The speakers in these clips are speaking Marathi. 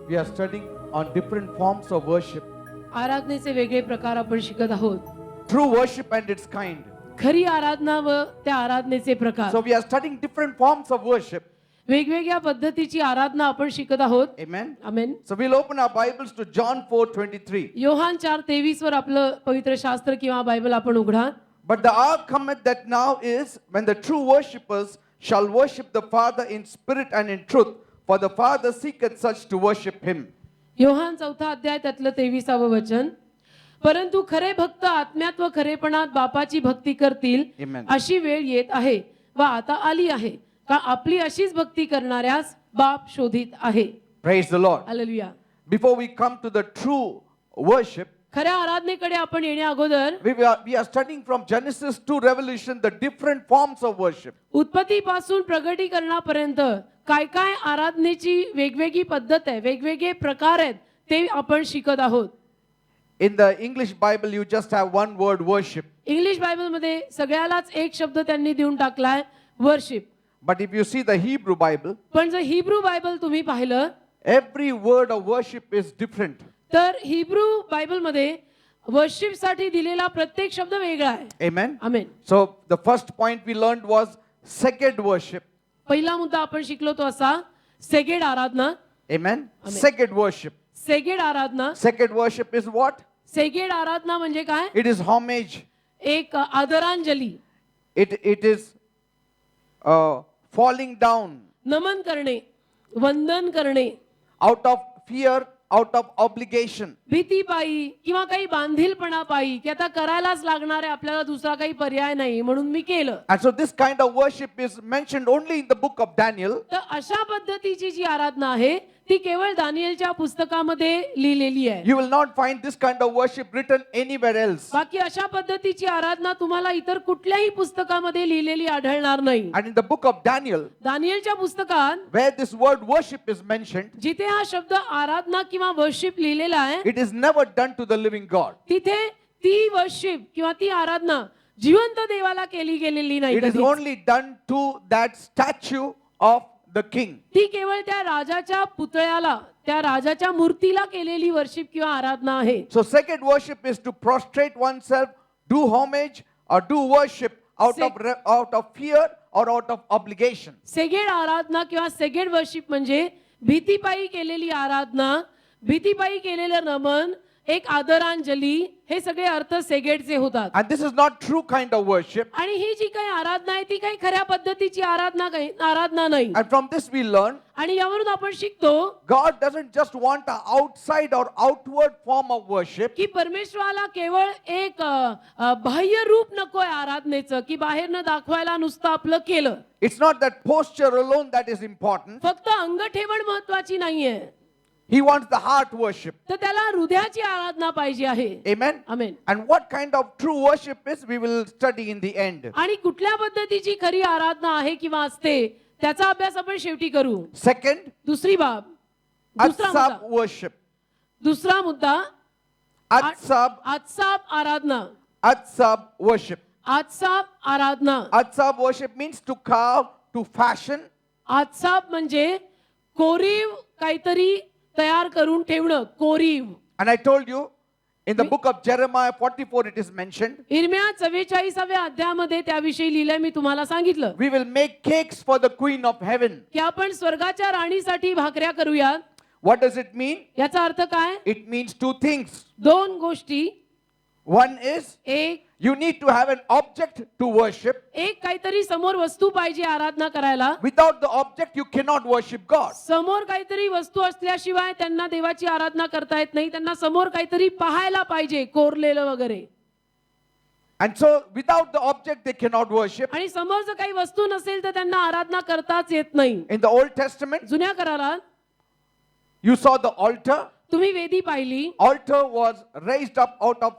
we are studying on different forms of worship. आराधनेचे वेगळे प्रकार आपण शिकत आहोत. True worship and its kind. खरी आराधना व त्या आराधनेचे प्रकार. So we are studying different forms of worship. वेगवेगळ्या पद्धतीची आराधना आपण शिकत आहोत. Amen. Amen. So we'll open our Bibles to John 4:23. Yohan 4:23 वर आपलं पवित्र शास्त्र किंवा बायबल आपण उघडा. But the hour cometh that now is when the true worshippers shall worship the Father in spirit and in truth, for the Father seeketh such to worship him. Yohan 4 अध्याय त्यातलं 23वे वचन. परंतु खरे भक्त आत्म्यात व खरेपणात बापाची भक्ती करतील Amen. अशी वेळ येत आहे व आता आली आहे का आपली अशीच भक्ती करणाऱ्यास बाप शोधित आहे. Praise the Lord. Hallelujah. Before we come to the true worship, खऱ्या आराधनेकडे आपण येण्या अगोदर we are studying from Genesis to Revelation the different forms of worship. उत्पत्तीपासून प्रगटीकरणापर्यंत काय काय आराधनेची वेगवेगळी पद्धत आहे, वेगवेगळे प्रकार आहेत ते आपण शिकत आहोत. In the English Bible, you just have one word, worship. English Bible मध्ये सगळ्यालाच एक शब्द त्यांनी देऊन टाकलाय, worship. But if you see the Hebrew Bible, पण जर हिब्रू बायबल तुम्ही पाहिलं every word of worship is different. तर हिब्रू बायबल मध्ये वर्शिप साठी दिलेला प्रत्येक शब्द वेगळा आहे. Amen. Amen. So the first point we learned was sacred worship. पहिला मुद्दा आपण शिकलो तो असा, सेगेड आराधना. Amen. Amen. Sacred worship. सेगेड Aradhana. Sacred worship is what? सेगेड आराधना म्हणजे काय? It is homage. एक आदरांजली, It is falling down नमन करणे, वंदन करणे, out of fear, out of obligation. भीतीपायी किंवा काही बांधीलपणापायी की आता करायलाच लागणार आहे, आपल्याला दुसरा काही पर्याय नाही म्हणून मी केलं. And so this kind of worship is mentioned only in the book of Daniel. तर अशा पद्धतीची जी आराधना आहे ती केवळ दानिएलच्या पुस्तकामध्ये लिहिलेली आहे. You will not find this kind of worship written anywhere else. बाकी अशा पद्धतीची आराधना तुम्हाला इतर कुठल्याही पुस्तकामध्ये लिहिलेली आढळणार नाही. And in the book of Daniel, दानिएलच्या पुस्तकात where this word worship is mentioned, जिथे हा शब्द आराधना किंवा वर्शिप लिहिलेला आहे it is never done to the living God. तिथे ती वर्शिप किंवा ती आराधना जिवंत देवाला केली गेलेली नाही. It is कधीच. only done to that statue of the king. ती केवळ त्या राजाच्या पुतळ्याला, त्या राजाच्या मूर्तीला केलेली वर्शिप किंवा आराधना आहे. So sacred worship is to prostrate oneself, do homage or do worship out of fear or out of obligation. सेगेड आराधना किंवा सेगेड वर्शिप म्हणजे भीतीपायी केलेली आराधना, भीतीपायी केलेलं नमन, एक आदरांजली, हे सगळे अर्थ सेगेडचे होतात. And this is not true kind of worship. आणि ही जी काही आराधना आहे ती काही खऱ्या पद्धतीची आराधना नाही. And from this we learn आणि यावरून आपण शिकतो God doesn't just want an outside or outward form of worship. की परमेश्वराला केवळ एक बाह्य रूप नकोय आराधनेचं, की बाहेर न दाखवायला नुसतं आपलं केलं. It's not that posture alone that is important. फक्त अंग ठेवण महत्वाची नाहीये, He wants the heart worship. तर त्याला हृदयाची आराधना पाहिजे आहे. Amen. Amen. And what kind of true worship is, we will study in the end. आणि कुठल्या पद्धतीची खरी आराधना आहे किंवा असते त्याचा अभ्यास आपण शेवटी करू. Second, दुसरी बाब, दुसरा atsab मुद्दा, worship. दुसरा मुद्दा Atsab, आत्साप Aradhana. atsab worship. आत्साप Aradhana. Atsab worship means to carve, to fashion. आत्साप म्हणजे कोरीव काहीतरी तयार करून ठेवणं, कोरीव. And I told you, in the book of Jeremiah 44 it is mentioned. इर्म्या 44व्या अध्यायामध्ये त्याविषयी लिहिलंय, मी तुम्हाला सांगितलं We will make cakes for the queen of heaven. की आपण स्वर्गाच्या राणीसाठी भाकऱ्या करूयात. What does it mean? याचा अर्थ काय? It means two things. दोन गोष्टी. One is, एक you need to have an object to worship. एक काहीतरी समोर वस्तू पाहिजे आराधना करायला. Without the object, you cannot worship God. समोर काहीतरी वस्तू असल्याशिवाय त्यांना देवाची आराधना करता येत नाही. त्यांना समोर काहीतरी पाहायला पाहिजे, कोरलेलं वगैरे. And so, without the object, they cannot worship. आणि समोर जर काही वस्तू नसेल तर त्यांना आराधना करताच येत नाही. In the Old Testament, जुन्या करारात you saw the altar. तुम्ही वेदी पाहिली. Altar was raised up out of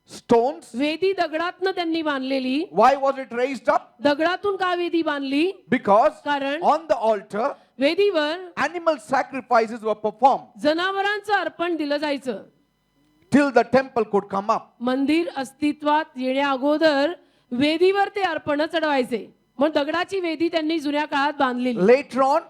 stones. वेदी दगडातनं त्यांनी बांधलेली. Why was it raised up? दगडातून का वेदी बांधली? Because कारण on the altar, वेदीवर animal sacrifices were performed जनावरांचं अर्पण दिलं जायचं. till the temple could come up. मंदिर अस्तित्वात येण्या अगोदर वेदीवर ते अर्पण चढवायचे. मग दगडाची वेदी त्यांनी जुन्या काळात बांधलेली. Later on,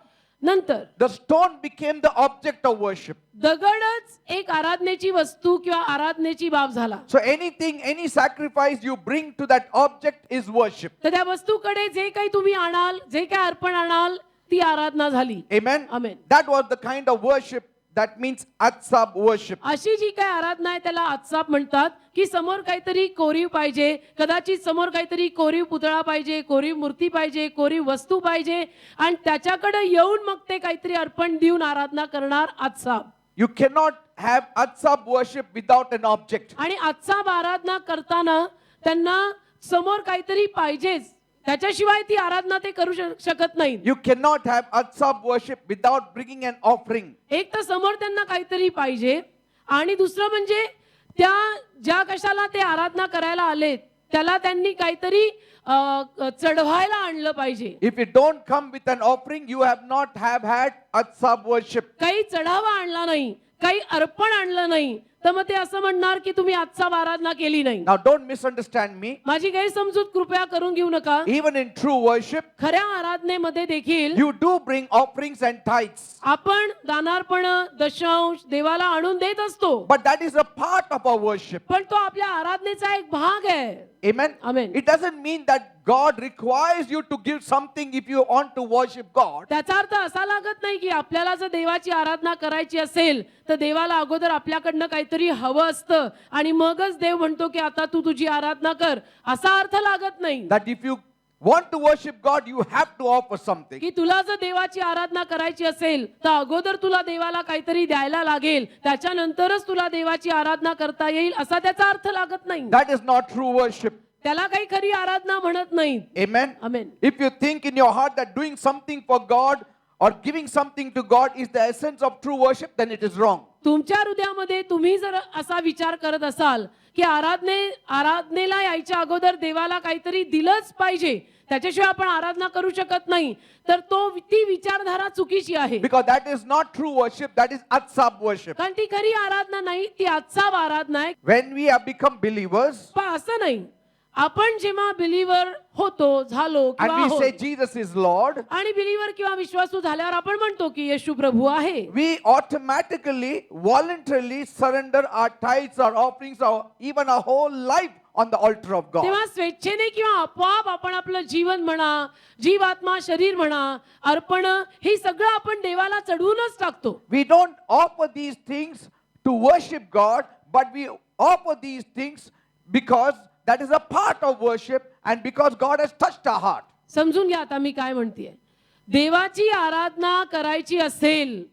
नंतर the stone became the object of worship. दगडच एक आराधनेची वस्तू किंवा आराधनेची बाब झाला. So anything, any sacrifice you bring to that object is worship. तर त्या वस्तूकडे जे काही तुम्ही आणाल, जे काही अर्पण आणाल, ती आराधना झाली. Amen. Amen. That was the kind of worship that means atsab worship. अशी जी काय आराधना आहे त्याला आत्साप म्हणतात, की समोर काहीतरी कोरीव पाहिजे, कदाचित समोर काहीतरी कोरीव पुतळा पाहिजे, कोरीव मूर्ती पाहिजे, कोरीव वस्तू पाहिजे आणि त्याच्याकडे येऊन मग ते काहीतरी अर्पण देऊन आराधना करणार आत्साप. You cannot have atsab worship without an object. आणि आत्साप आराधना करताना त्यांना समोर काहीतरी पाहिजेच, त्याच्याशिवाय ती आराधना ते करू शकत नाही. You cannot have atsab worship without bringing an offering. एक तर समोर त्यांना काहीतरी पाहिजे आणि दुसरं म्हणजे त्या ज्या कशाला ते आराधना करायला आलेत त्याला त्यांनी काहीतरी चढवायला आणलं पाहिजे. If you don't come with an offering, you have not had atsab worship. काही चढावा आणला नाही, काही अर्पण आणलं नाही, तर मग ते असं म्हणणार की तुम्ही आजचा आराधना केली नाही. Now don't misunderstand me. माझी गैरसमजूत कृपया करून घेऊ नका. Even in true worship, खऱ्या आराधनेमध्ये देखील you do bring offerings and tithes. आपण दानार्पण, दशांश देवाला आणून देत असतो. But that is a part of our worship. पण तो आपल्या आराधनेचा एक भाग आहे. Amen. Amen. It doesn't mean that God requires you to give something if you want to worship God. त्याचा अर्थ असा लागत नाही की आपल्याला जर देवाची आराधना करायची असेल तर देवाला अगोदर आपल्याकडनं काहीतरी हवं असतं आणि मगच देव म्हणतो की आता तू तुझी आराधना कर, असा अर्थ लागत नाही. That if you want to worship God, you have to offer something. की तुला जर देवाची आराधना करायची असेल तर अगोदर तुला देवाला काहीतरी द्यायला लागेल, त्याच्यानंतरच तुला देवाची आराधना करता येईल, असा त्याचा अर्थ लागत नाही. That is not true worship. त्याला काही खरी आराधना म्हणत नाही. Amen. Amen. If you think in your heart that doing something for God or giving something to God is the essence of true worship, then it is wrong. तुमच्या हृदयामध्ये तुम्ही जर असा विचार करत असाल की आराधनेला यायच्या अगोदर देवाला काहीतरी दिलंच पाहिजे, त्याच्याशिवाय आपण आराधना करू शकत नाही, तर ती विचारधारा चुकीची आहे. Because that is not true worship, that is atsab worship. कारण ती खरी आराधना नाही, ती आजचा आराधना आहे. When we have become believers पण असं नाही, आपण जेव्हा बिलीवर होतो, झालो and किंवा we आहोत say Jesus is Lord, आणि बिलीवर किंवा विश्वासू झाल्यावर आपण म्हणतो की येशू प्रभू आहे, we automatically, voluntarily surrender our tithes, our offerings, even our whole life on the altar of God. तेव्हा स्वेच्छेने किंवा आपोआप आपण आपलं जीवन म्हणा, जीव आत्मा शरीर म्हणा, अर्पण हे सगळं आपण देवाला चढवूनच टाकतो. We don't offer these things to worship God, but we offer these things because that is a part of worship and because God has touched our heart. समजून घ्या आता मी काय म्हणतेय. देवाची आराधना करायची असेल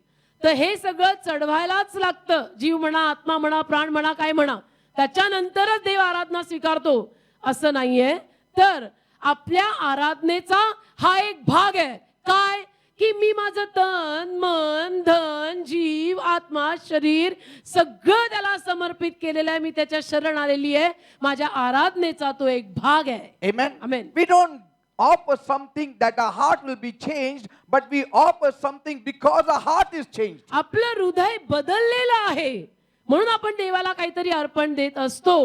तर हे सगळं चढवायलाच लागतं. जीव म्हणा, आत्मा म्हणा, प्राण म्हणा, काय म्हणा, त्याच्यानंतरच देव आराधना स्वीकारतो असं नाहीये. तर आपल्या आराधनेचा हा एक भाग आहे. काय की मी माझं तन, मन, धन, जीव, आत्मा, शरीर सगळं त्याला समर्पित केलेलं आहे. मी त्याच्या शरण आलेली आहे. माझ्या आराधनेचा तो एक भाग आहे. Amen. Amen. We don't offer something that our heart will be changed, but we offer something because our heart is changed. आपलं हृदय बदललेलं आहे म्हणून आपण देवाला काहीतरी अर्पण देत असतो.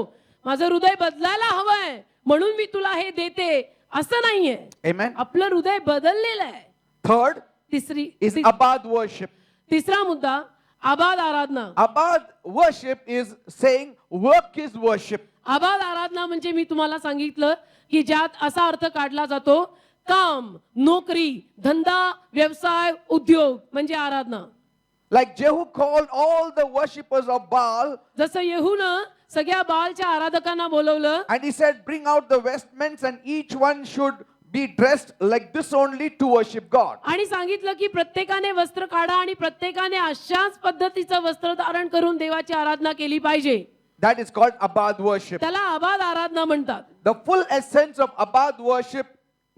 माझं हृदय बदलायला हवंय म्हणून मी तुला हे देते असं नाहीये. Amen. आपलं हृदय बदललेलं आहे. Third is abad worship. तिसरा मुद्दा आबाद आराधना. Abad worship is saying work is worship. आबाद आराधना म्हणजे मी तुम्हाला सांगितलं की ज्यात असा अर्थ काढला जातो काम, नोकरी, धंदा, व्यवसाय, उद्योग म्हणजे आराधना. Like Jehu called all the worshippers of Baal जसं येहूनं सगळ्या बालच्या आराधकांना बोलवलं and he said, bring out the vestments and each one should be dressed like this only to worship God. आणि सांगितलं की प्रत्येकाने वस्त्र काढा आणि प्रत्येकाने अशाच पद्धतीचं वस्त्र धारण करून देवाची आराधना केली पाहिजे. That is called abad worship. त्याला आबाद आराधना म्हणतात. The full essence of abad worship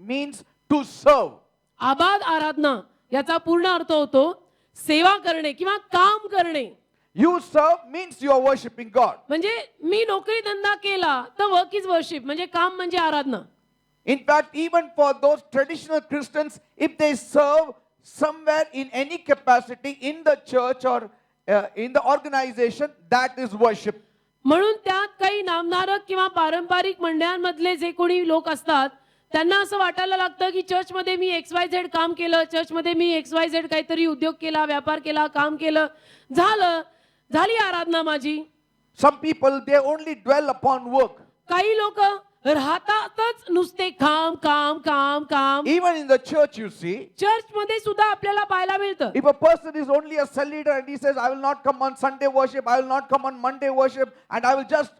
means to serve. आबाद आराधना याचा पूर्ण अर्थ होतो सेवा करणे किंवा काम करणे. You serve means you are worshiping God. म्हणजे मी नोकरी धंदा केला तर वर्क इज वर्शिप म्हणजे काम म्हणजे आराधना. In fact, even for those traditional Christians, if they serve somewhere in any capacity in the church or in the organization, that is worship. म्हणून त्यात काही नामधारक किंवा पारंपरिक मंडळांमधले जे कोणी लोक असतात त्यांना असं वाटायला लागतं की चर्चमध्ये मी XYZ काम केलं, चर्चमध्ये मी XYZ काहीतरी उद्योग केला, व्यापार केला, काम केलं, झाली आराधना माझी. Some people, they only dwell upon work. काही लोक राहतातच नुसते काम काम काम काम. Even in the church, you see, चर्चमध्ये सुद्धा आपल्याला पाहायला मिळतं. if a person is only a cell leader and he says, I will not come on Sunday worship, I will not come on Monday worship, and I will just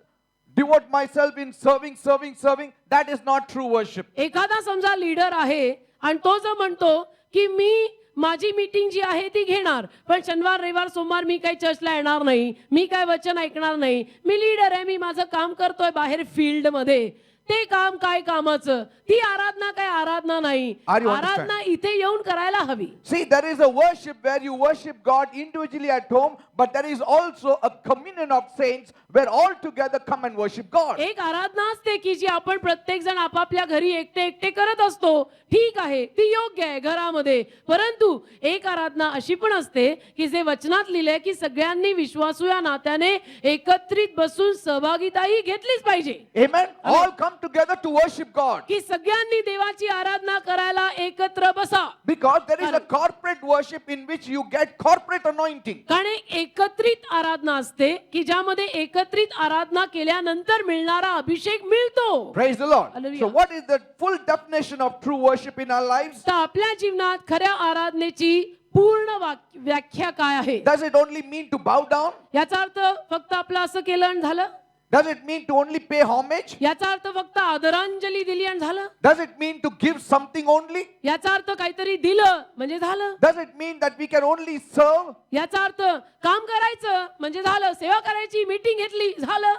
devote myself in serving, that is not true worship. एखादा समजा लीडर आहे आणि तो जर म्हणतो की मी माझी मीटिंग जी आहे ती घेणार, पण शनिवार रविवार सोमवार मी काही चर्चला येणार नाही, मी काय वचन ऐकणार नाही, मी लीडर आहे, मी माझं काम करतोय बाहेर फील्ड मध्ये, ते काम काय कामाचं, ती आराधना काय आराधना नाही. Are you understand? आराधना इथे येऊन करायला हवी. See, there is a worship where you worship God individually at home, but there is also a communion of saints where all together come and worship God. एक आराधना असते की जी आपण प्रत्येक जण आपापल्या घरी एकटे एकटे करत असतो, ठीक आहे, ती योग्य आहे घरामध्ये. परंतु एक आराधना अशी पण असते की जे वचनात लिहिलंय की सगळ्यांनी विश्वासू या नात्याने एकत्रित बसून सहभागिताही घेतलीच पाहिजे. Amen. All come together to worship God. की सगळ्यांनी देवाची आराधना करायला एकत्र बसा. Because there is a corporate worship in which you get corporate anointing. कारण एक एकत्रित आराधना असते की ज्यामध्ये एकत्रित आराधना केल्यानंतर मिळणारा अभिषेक मिळतो. Praise the Lord. Hallelujah. So what is the full definition of true worship in our lives? तर आपल्या जीवनात खऱ्या आराधनेची पूर्ण व्याख्या काय आहे? Does it only mean to bow down? याचा अर्थ फक्त आपलं असं केलं आणि झालं? Does it mean to only pay homage? याचा अर्थ फक्त आदरांजली दिली आणि झालं? Does it mean to give something only? याचा अर्थ काहीतरी दिलं म्हणजे झालं? Does it mean that we can only serve? याचा अर्थ काम करायचं म्हणजे झालं, सेवा करायची, मीटिंग घेतली, झालं?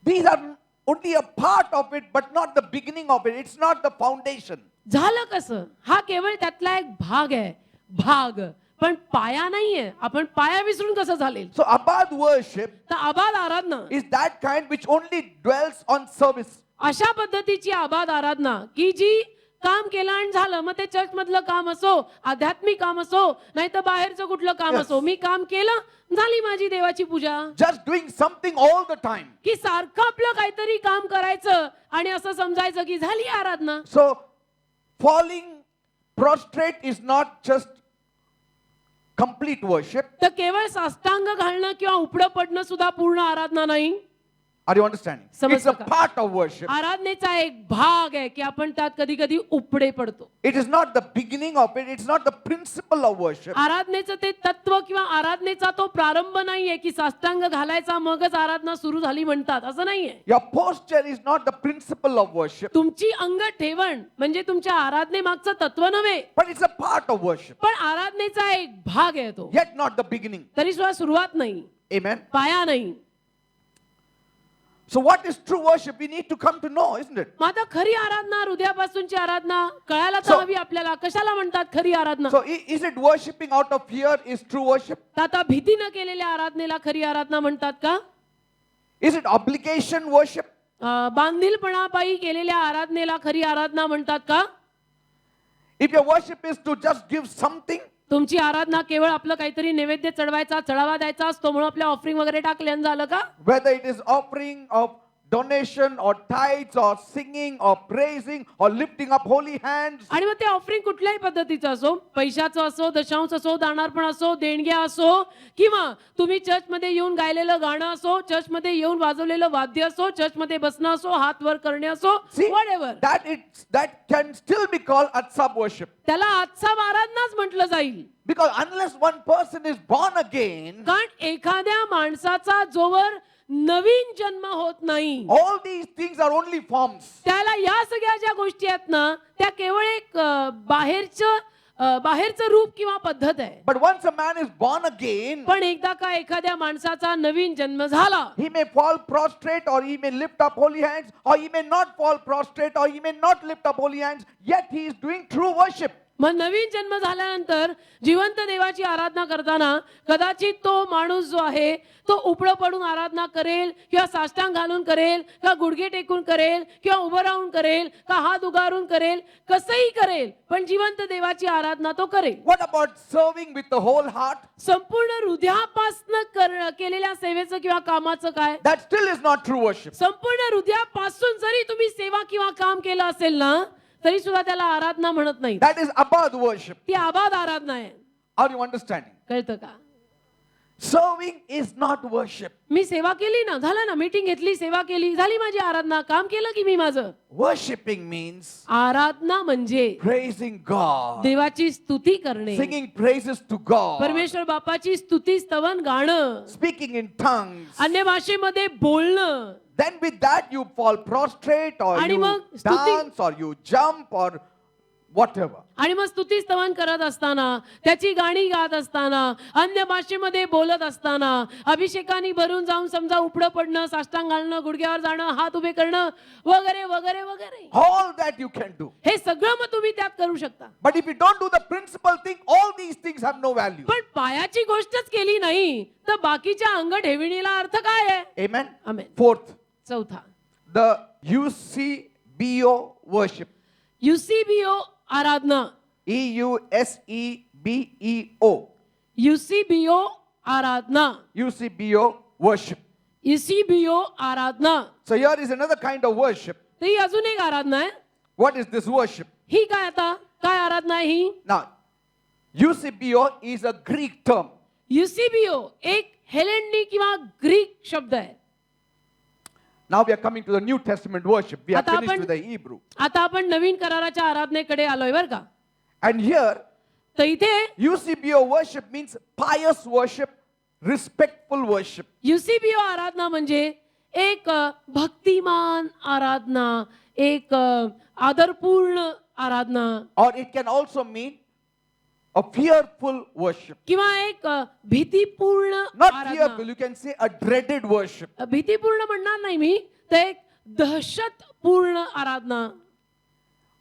These are only a part of it, but not the beginning of it. It's not the foundation. झालं कसं? हा केवळ त्यातला एक भाग आहे, भाग, पण पाया नाहीये. आपण पाया विसरून कसं चालेल? So abad worship तर आबाद आराधना is that kind which only dwells on service. अशा पद्धतीची आबाद आराधना की जी काम केलं आणि झालं, मग ते चर्च मधलं काम असो, आध्यात्मिक काम असो, नाही तर बाहेरचं कुठलं काम Yes. असो, मी काम केलं, झाली माझी देवाची पूजा. Just doing something all the time. की सारखं आपलं काहीतरी काम करायचं आणि असं समजायचं की झाली आराधना. So falling prostrate is not just complete worship. तर केवळ साष्टांग घालणं किंवा उपडं पडणं सुद्धा पूर्ण आराधना नाही. Are you understanding? It's a समजलं का? part of worship. आराधनेचा एक भाग आहे की आपण त्यात कधी कधी उपडे पडतो. It is not the beginning of it. It's not the principle of worship. आराधनेचं ते तत्व किंवा आराधनेचा तो प्रारंभ नाहीये की साष्टांग घालायचा मगच आराधना सुरू झाली म्हणतात, असं नाहीये. Your posture is not the principle of worship, तुमची अंग ठेवण म्हणजे तुमच्या आराधनेमागचं तत्व नव्हे, but it's a part of worship. पण आराधनेचा एक भाग आहे तो. Yet not the beginning. तरी सुद्धा सुरुवात नाही, Amen. पाया नाही. So what is true worship? We need to come to know, isn't it? मग आता खरी आराधना, हृदयापासूनची आराधना कळायला तर So- हवी आपल्याला. कशाला म्हणतात खरी आराधना? So is it worshipping out of fear is true worship? तर आता भीतीनं केलेल्या आराधनेला खरी आराधना म्हणतात का? Is it obligation worship? बांधीलपणापायी केलेल्या आराधनेला खरी आराधना म्हणतात का? If your worship is to just give something, तुमची आराधना केवळ आपलं काहीतरी नैवेद्य चढवायचा, चढावा द्यायचा असतो म्हणून आपल्या ऑफरिंग वगैरे टाकल्यानं झालं का? whether it is offering of donation or tithes or singing or praising or lifting up holy hands, आणि मग ते ऑफरिंग कुठल्याही पद्धतीचं असो, पैशाचं असो, दशांश असो, दानार्पण असो, देणग्या असो, किंवा तुम्ही चर्चमध्ये येऊन गायलेलं गाणं असो, चर्चमध्ये येऊन वाजवलेलं वाद्य असो, चर्चमध्ये बसणं असो, हात वर करणे असो, see, whatever, that can still be called atsab worship. त्याला आजचा आराधनाच म्हटलं जाईल. Because unless one person is born again, कारण एखाद्या माणसाचा जोवर नवीन जन्म होत नाही, all these things are only forms. त्याला या सगळ्या ज्या गोष्टी आहेत ना, त्या केवळ एक बाहेरचं रूप किंवा पद्धत आहे. But once a man is born again, पण एकदा का एखाद्या माणसाचा नवीन जन्म झाला, he may fall prostrate or he may lift up holy hands or he may not fall prostrate or he may not lift up holy hands, yet he is doing true worship. मग नवीन जन्म झाल्यानंतर जिवंत देवाची आराधना करताना कदाचित तो माणूस जो आहे तो उपडं पडून आराधना करेल किंवा साष्टांग घालून करेल का गुडघे टेकून करेल किंवा उभं राहून करेल का हात उगारून करेल, कसंही करेल, पण जिवंत देवाची आराधना तो करेल. What about serving with the whole heart? संपूर्ण हृदयापासून केलेल्या सेवेचं किंवा कामाचं काय? That still is not true worship. संपूर्ण हृदयापासून जरी तुम्ही सेवा किंवा काम केलं असेल ना तरी सुद्धा त्याला आराधना म्हणत नाही. That is abad worship. ती आबाद आराधना आहे. Are you understanding? कळतं का? Serving is not worship. मी सेवा केली ना, झालं ना, मीटिंग घेतली, सेवा केली, झाली माझी आराधना, काम केलं की मी माझं. Worshipping means आराधना म्हणजे praising God, देवाची स्तुती करणे, singing praises to God, परमेश्वर बापाची स्तुती स्तवन गाणं, speaking in tongues. अन्य भाषेमध्ये बोलणं. Then with that you fall prostrate or आणि you मग स्तुती- dance or you jump or whatever. आणि मग स्तुती स्तवन करत असताना, त्याची गाणी गात असताना, अन्य भाषेमध्ये बोलत असताना, अभिषेकाने भरून जाऊन समजा उपडं पडणं, साष्टांग घालणं, गुडघ्यावर जाणं, हात उभे करणं वगैरे वगैरे वगैरे, All that you can do. हे सगळं मग तुम्ही त्यात करू शकता. But if you don't do the principal thing, all these things have no value. पण पायाची गोष्टच केली नाही तर बाकीच्या अंग ठेविणीला अर्थ काय आहे? Amen. आमेन. Fourth, चौथा, the UCBO worship. युसीबीओ Aradhana. EUSEBEO. युसीबीओ Aradhana. UCBO worship. युसीबीओ Aradhana. So here is another kind of worship. तर ही अजून एक आराधना आहे. What is this worship? ही काय आता काय आराधना आहे ही? Now, UCBO is a Greek term. युसीबीओ एक हेलेंडी किंवा ग्रीक शब्द आहे. Now we are coming to the New Testament worship. We are आता finished आपण- with the Hebrew. आता आपण नवीन कराराच्या आराधनेकडे आलोय बरं का. And here, तर इथे UCBO worship means pious worship, respectful worship. युसीबीओ आराधना म्हणजे एक भक्तिमान आराधना, एक आदरपूर्ण आराधना, Or it can also mean a fearful worship. किंवा एक भीतीपूर्ण Not Aradhana. fearful, you can say a dreaded worship. भीतीपूर्ण म्हणणार नाही मी, तर एक दहशतपूर्ण आराधना.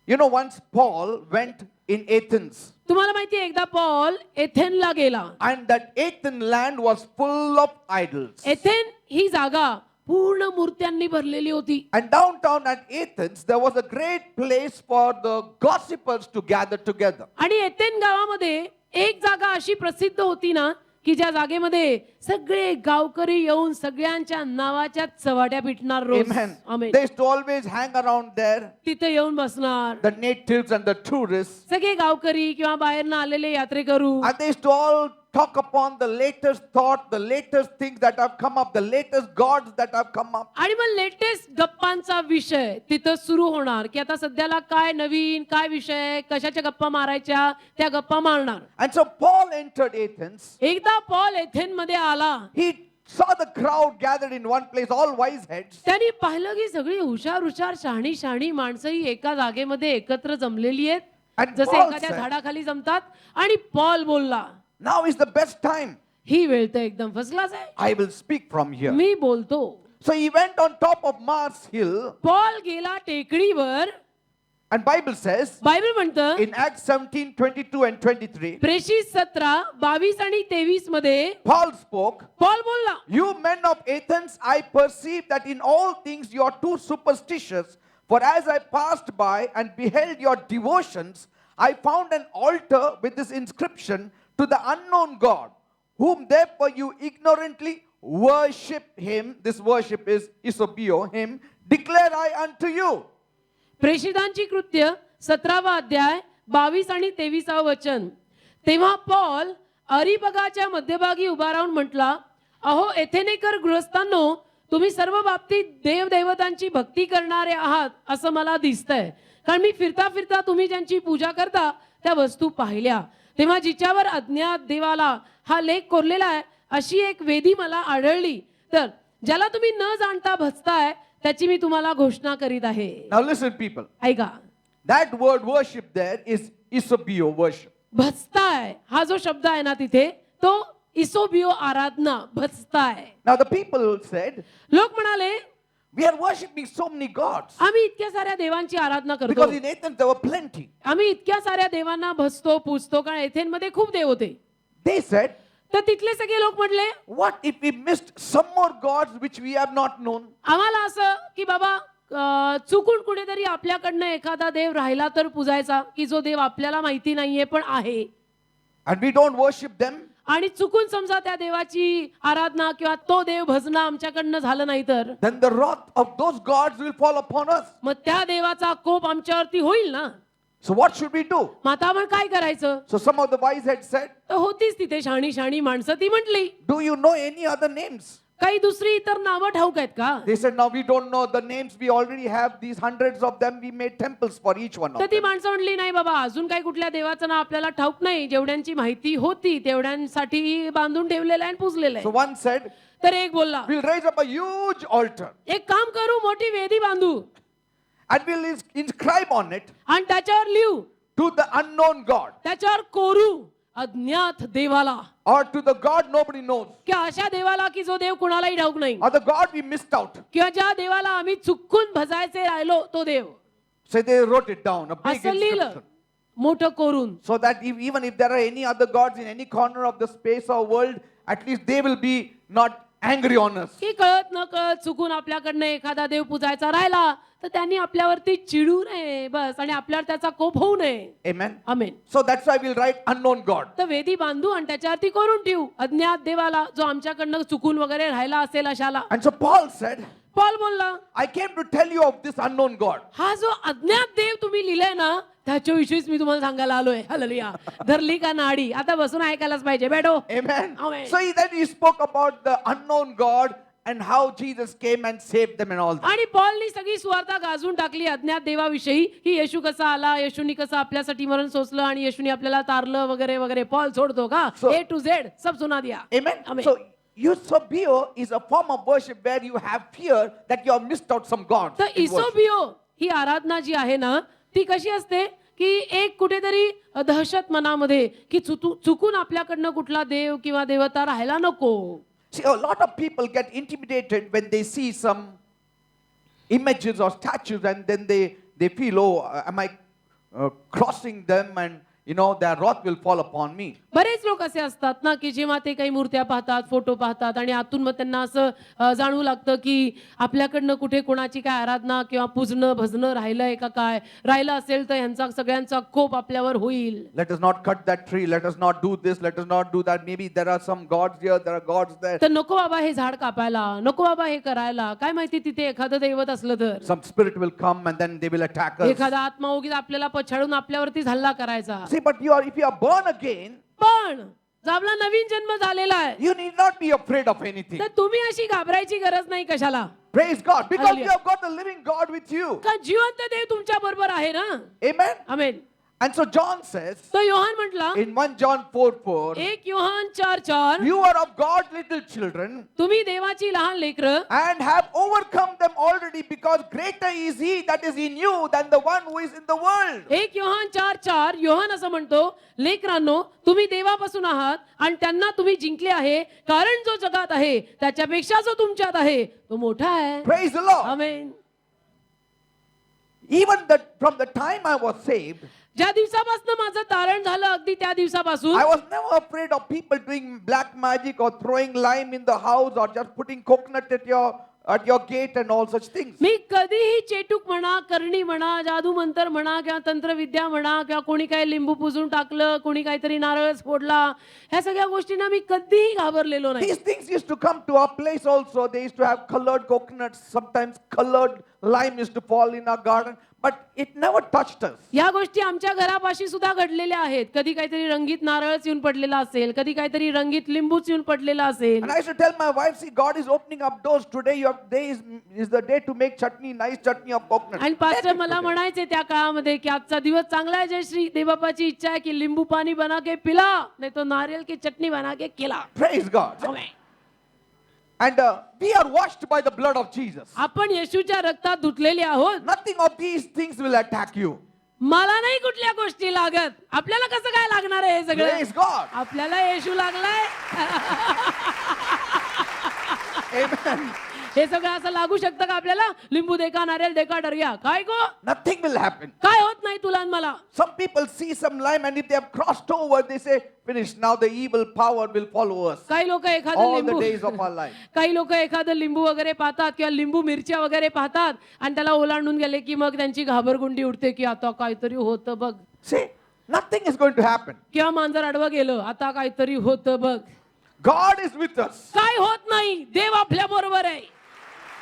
You know, once Paul went in Athens, तुम्हाला माहिती आहे एकदा पॉल एथेनला गेला. and that Athens land was full of idols. एथेन ही जागा पूर्ण मूर्त्यांनी भरलेली होती. And downtown at Athens, there was a great place for the gossipers to gather together. आणि एथेन गावामध्ये एक जागा अशी प्रसिद्ध होती ना की ज्या जागेमध्ये सगळे गावकरी येऊन सगळ्यांच्या नावाच्या चवाट्या पिटणार रोज. Amen. Amen. They used to always hang around there, तिथे येऊन बसणार the natives and the tourists. सगळे गावकरी किंवा बाहेरनं आलेले यात्रेकरू. And they used to all talk upon the latest thought, the latest things that have come up, the latest gods that have come up. आणि मग लेटेस्ट गप्पांचा विषय तिथं सुरू होणार की आता सध्याला काय नवीन काय विषय, कशाच्या गप्पा मारायच्या, त्या गप्पा मारणार. And so Paul entered Athens. एकदा पॉल एथेन मध्ये आला. He saw the crowd gathered in one place, all wise heads. त्यांनी पाहिलं की सगळी हुशार हुशार शहाणी शहाणी माणसं ही एका जागेमध्ये एकत्र जमलेली आहेत, And जसे Paul एखाद्या said- झाडाखाली जमतात. आणि पॉल बोलला, Now is the best time. ही वेळ तर एकदम फर्स्ट क्लास आहे, I will speak from here. मी बोलतो. So he went on top of Mars Hill, Paul गेला टेकडीवर. and Bible says बायबल म्हणतं in Acts 17, 22 and 23, प्रेषित 17, 22 आणि 23 मध्ये Paul spoke, पॉल बोलला, "You men of Athens, I perceive that in all things you are too superstitious. For as I passed by and beheld your devotions, I found an altar with this inscription, to the unknown God, whom therefore you ignorantly worship him." This worship is isobio, him. "Declare I unto you." प्रेषितांची कृत्य 17वा अध्याय 22 आणि 23 वचन. तेव्हा पॉल अरिपगाच्या मध्यभागी उभा राहून म्हटला, अहो एथेनेकर गृहस्थांनो, तुम्ही सर्व बाबतीत देवदेवतांची भक्ती करणारे आहात असं मला दिसतंय. कारण मी फिरता फिरता तुम्ही ज्यांची पूजा करता त्या वस्तू पाहिल्या, तेव्हा जिच्यावर अज्ञात देवाला हा लेख कोरलेला आहे अशी एक वेदी मला आढळली. तर ज्याला तुम्ही न जाणता भजताय त्याची मी तुम्हाला घोषणा करीत आहे. Now listen, people. ऐका, That word worship there is isobio worship. भजताय हा जो शब्द आहे ना तिथे, तो इसोबिओ आराधना, भजताय. Now the people said, लोक म्हणाले, We are worshipping so many gods. आम्ही इतक्या साऱ्या देवांची आराधना करतो. Because in Athens there were plenty. आम्ही इतक्या साऱ्या देवांना भजतो पूजतो, कारण एथेनमध्ये खूप देव होते. They said, तर तिथले सगळे लोक म्हटले, what if we missed some more gods which we have not known? आम्हाला असं की बाबा चुकून कुठेतरी आपल्याकडनं एखादा देव राहिला तर पूजायचा, की जो देव आपल्याला माहिती नाहीये पण आहे. And we don't worship them? आणि चुकून समजा त्या देवाची आराधना किंवा तो देव भजणं आमच्याकडनं झालं नाही तर Then the wrath of those gods will fall upon us. मग त्या देवाचा कोप आमच्यावरती होईल ना. So what should we do? मग आता आपण काय करायचं? So some of the wise had said, तर होतीच तिथे शहाणी शहाणी माणसं, ती म्हटली, do you know any other names? काही दुसरी इतर नावं ठाऊक आहेत का? They said, now we don't know the names. We already have these hundreds of them. We made temples for each one तर of ती them. माणसं म्हणली, नाही बाबा, अजून काही कुठल्या देवाचं नाव आपल्याला ठाऊक नाही. जेवढ्यांची माहिती होती तेवढ्यांसाठी बांधून ठेवलेलं आहे आणि पुजलेलं So आहे. one said, तर एक बोलला, we'll raise up a huge altar एक काम करू, मोठी वेदी बांधू and we'll inscribe on it आणि त्याच्यावर लिहू, to the unknown God त्याच्यावर कोरू अज्ञात देवाला, or to the God nobody knows की अशा देवाला की जो देव कुणालाही ठाऊक नाही, or the God we missed out. किंवा ज्या देवाला आम्ही चुकून भजायचे राहिलो तो देव. So they wrote it down, a big असं लिहिलं inscription. मोठं कोरून. So that even if there are any other gods in any corner of the space or world, at least they will be not angry on us. की कळत न कळत चुकून आपल्याकडनं एखादा देव पूजायचा राहिला तर त्यांनी आपल्यावरती चिडू नये बस, आणि आपल्यावर त्याचा कोप होऊ नये. Amen. Amen. So that's why we'll write unknown God. तर वेदी बांधू आणि त्याच्यावरती करून ठेवू अज्ञात देवाला, जो आमच्याकडनं चुकून वगैरे राहिला असेल अशाला. And so Paul said, Paul बोलला, I came to tell you of this unknown God. हा जो अज्ञात देव तुम्ही लिहिलाय ना त्याच्याविषयीच मी तुम्हाला सांगायला आलोय. हालेलुया. धरली का नाडी, आता बसून ऐकायलाच पाहिजे. बेटो. Amen. Amen. So then he spoke about the unknown God and how Jesus came and saved them and all that. आणि पॉलनी सगळी सुवार्ता गाजून टाकली अज्ञात देवाविषयी, की येशू कसा आला, येशूनी कसं आपल्यासाठी मरण सोसलं आणि येशूनी आपल्याला तारलं वगैरे वगैरे. पॉल सोडतो का? So- A to Z सब सुना दिया. Amen. Amen. So Eusebio is a form of worship where you have fear that you have missed out some gods. तर in worship. इसोबियो ही आराधना जी आहे ना ती कशी असते, की एक कुठेतरी दहशत मनामध्ये, की चुकून आपल्याकडनं कुठला देव किंवा देवता राहायला नको. See, a lot of people get intimidated when they see some images or statues and then they feel, oh, am I crossing them, and their wrath will fall upon me. बरेच लोक असे असतात ना, की जेव्हा ते काही मूर्त्या पाहतात, फोटो पाहतात आणि आतून मग त्यांना असं जाणवू लागतं की आपल्याकडनं कुठे कोणाची काय आराधना किंवा पूजणं भजणं राहिलंय का, काय राहिलं असेल तर ह्यांचा सगळ्यांचा कोप आपल्यावर होईल. Let us not cut that tree. Let us not do this. Let us not do that. Maybe there are some gods here. There are gods there. तर नको बाबा हे झाड कापायला, नको बाबा हे करायला, काय माहिती तिथे एखादं दैवत असलं तर Some spirit will come and then they will attack us. एखादा आत्मा उगीच आपल्याला पछाडून आपल्यावरतीच हल्ला करायचा. See, but if you are born again, पण जर आपला नवीन जन्म झालेला आहे you need not be afraid of anything. तर तुम्ही अशी घाबरायची गरज नाही. कशाला? Praise God. Because Hallelujah. you have got the living God with you. का जिवंत देव तुमच्या बरोबर आहे ना. Amen. Amen. And so John says तो योहान म्हटला in 1 John 4:4, 1 Yohan 4:4, you are of God's little children तुम्ही देवाची लहान लेकरं and have overcome them already, because greater is he that is in you than the one who is in the world. 1 Yohan 4:4 Yohan असं म्हणतो, लेकरांनो तुम्ही देवापासून आहात आणि त्यांना तुम्ही जिंकले आहे, कारण जो जगात आहे त्याच्यापेक्षा जो तुमच्यात आहे तो मोठा आहे. Praise the Lord. Amen. Even from the time I was saved, ज्या दिवसापासून माझं तारण झालं अगदी त्या दिवसापासून I was never afraid of people doing black magic or throwing lime in the house or just putting coconut at your gate and all such things. मी कधीही चेटूक म्हणा, करणी म्हणा, जादू मंतर म्हणा किंवा तंत्रविद्या म्हणा किंवा कोणी काय लिंबू पुसून टाकलं, कोणी काहीतरी नारळच फोडला, ह्या सगळ्या गोष्टींना मी कधीही घाबरलेलो नाही. These things used to come to our place also. They used to have colored coconuts, sometimes colored lime used to fall in our garden, but it never touched us. या गोष्टी आमच्या घरापाशी सुद्धा घडलेल्या आहेत. कधी काहीतरी रंगीत नारळच येऊन पडलेला असेल, कधी काहीतरी रंगीत लिंबूच येऊन पडलेला असेल. And I used to tell my wife, see, God is opening up doors. Today is the day to make chutney, nice chutney of coconut. आणि पास्टर मला म्हणायचे त्या काळामध्ये की आजचा दिवस चांगला आहे, जय श्री देवबापाची इच्छा आहे की लिंबू पाणी बना के पिला, नहीं तो नारियल की चटनी बना के खिला. Praise God. And we are washed by the blood of Jesus. आपण येशूच्या रक्तात धुतलेले आहोत. Nothing of these things will attack you. मला नाही कुठल्या गोष्टी लागत. आपल्याला कसं काय लागणार आहे हे सगळं? Praise God. आपल्याला येशू लागलाय. Amen. हे सगळं असं लागू शकतं का आपल्याला? लिंबू देखा, नारियल देखा, डर गया. काय गो? Nothing will happen. काय होत नाही तुला आणि मला. Some people see some lime and if they have crossed over, they say, finished. Now the evil power will follow us काही लोक एखादं all the लिंबू days of our life. काही लोक एखादं लिंबू वगैरे पाहतात किंवा लिंबू मिरच्या वगैरे पाहतात आणि त्याला ओलांडून गेले की मग त्यांची घाबरगुंडी उठते की आता काहीतरी होतं बघ. See, nothing is going to happen. किंवा मांजर आडवं गेलं, आता काहीतरी होतं बघ. God is with us. काय होत नाही, देव आपल्या बरोबर आहे.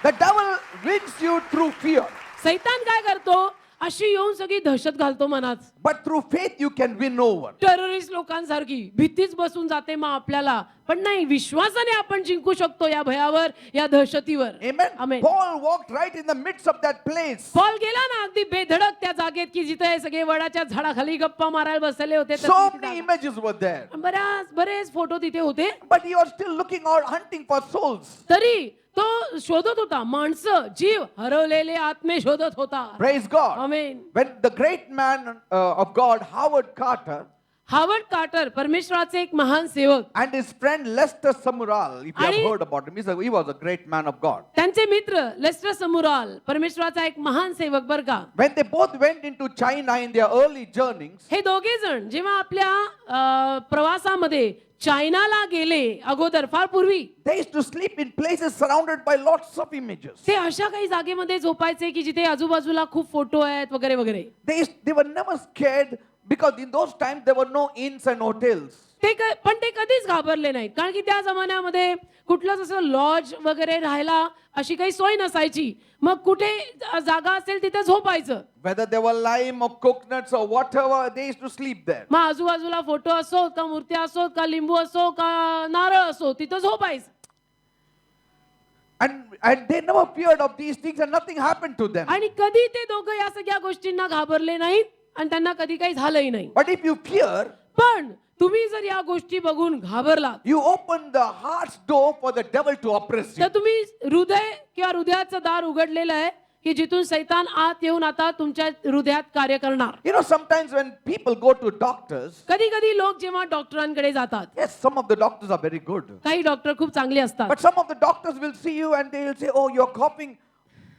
The devil wins you through fear, सैतान काय करतो, अशी येऊन सगळी दहशत घालतो मनात. but through faith you can win over. Terrorist लोकांसारखी भीतीच बसून जाते मग आपल्याला, पण नाही, विश्वासाने आपण जिंकू शकतो या भयावर, या दहशतीवर. Amen. Amen. Paul walked right in the midst of that place. Paul गेला ना अगदी बेधडक त्या जागेत की जिथे हे सगळे वडाच्या झाडाखाली गप्पा मारायला बसले होते. तर So ती many जागा. images were there, बरेच फोटो तिथे होते. but you are still looking out, hunting for souls. तरी तो शोधत होता, माणसं, जीव, हरवलेले आत्मे शोधत होता. Praise God. Amen. When the great man of God, Howard Carter, Howard Carter, परमेश्वराचे एक महान सेवक, and his friend Lester Sumrall, if you have आणि- heard about him, he was a great man of God. त्यांचे मित्र लेस्टर समुराल, परमेश्वराचा एक महान सेवक बर का. When they both went into China in their early journeyings, हे दोघे जण जेव्हा आपल्या प्रवासामध्ये चायनाला गेले, अगोदर फार पूर्वी, they used to sleep in places surrounded by lots of images. ते अशा काही जागेमध्ये झोपायचे की जिथे आजूबाजूला खूप फोटो आहेत वगैरे वगैरे. They were never scared because in those times there were no inns and hotels. पण ते कधीच घाबरले नाहीत, कारण की त्या जमान्यामध्ये कुठलंच असं लॉज वगैरे राहायला अशी काही सोय नसायची. मग कुठे जागा असेल तिथे झोपायचं. Whether they were lime or coconuts or whatever, they used to sleep there. मग आजूबाजूला फोटो असो का, मूर्त्या असो का, लिंबू असो का, नारळ असो, तिथं झोपायचं. And they never feared of these things and nothing happened to them. आणि कधी ते दोघं या सगळ्या गोष्टींना घाबरले नाहीत आणि त्यांना कधी काही झालंही नाही. But if you fear, पण तुम्ही जर या गोष्टी बघून घाबरलात, you open the heart's door for the devil to oppress you. तर तुम्ही हृदय किंवा हृदयाचं दार उघडलेलं आहे की जिथून सैतान आत येऊन आता तुमच्या हृदयात कार्य करणार. You know, sometimes when people go to doctors, कधी कधी लोक जेव्हा डॉक्टरांकडे जातात, yes, some of the doctors are very good. काही डॉक्टर खूप चांगले असतात, But some of the doctors will see you and they will say, oh, you're coughing.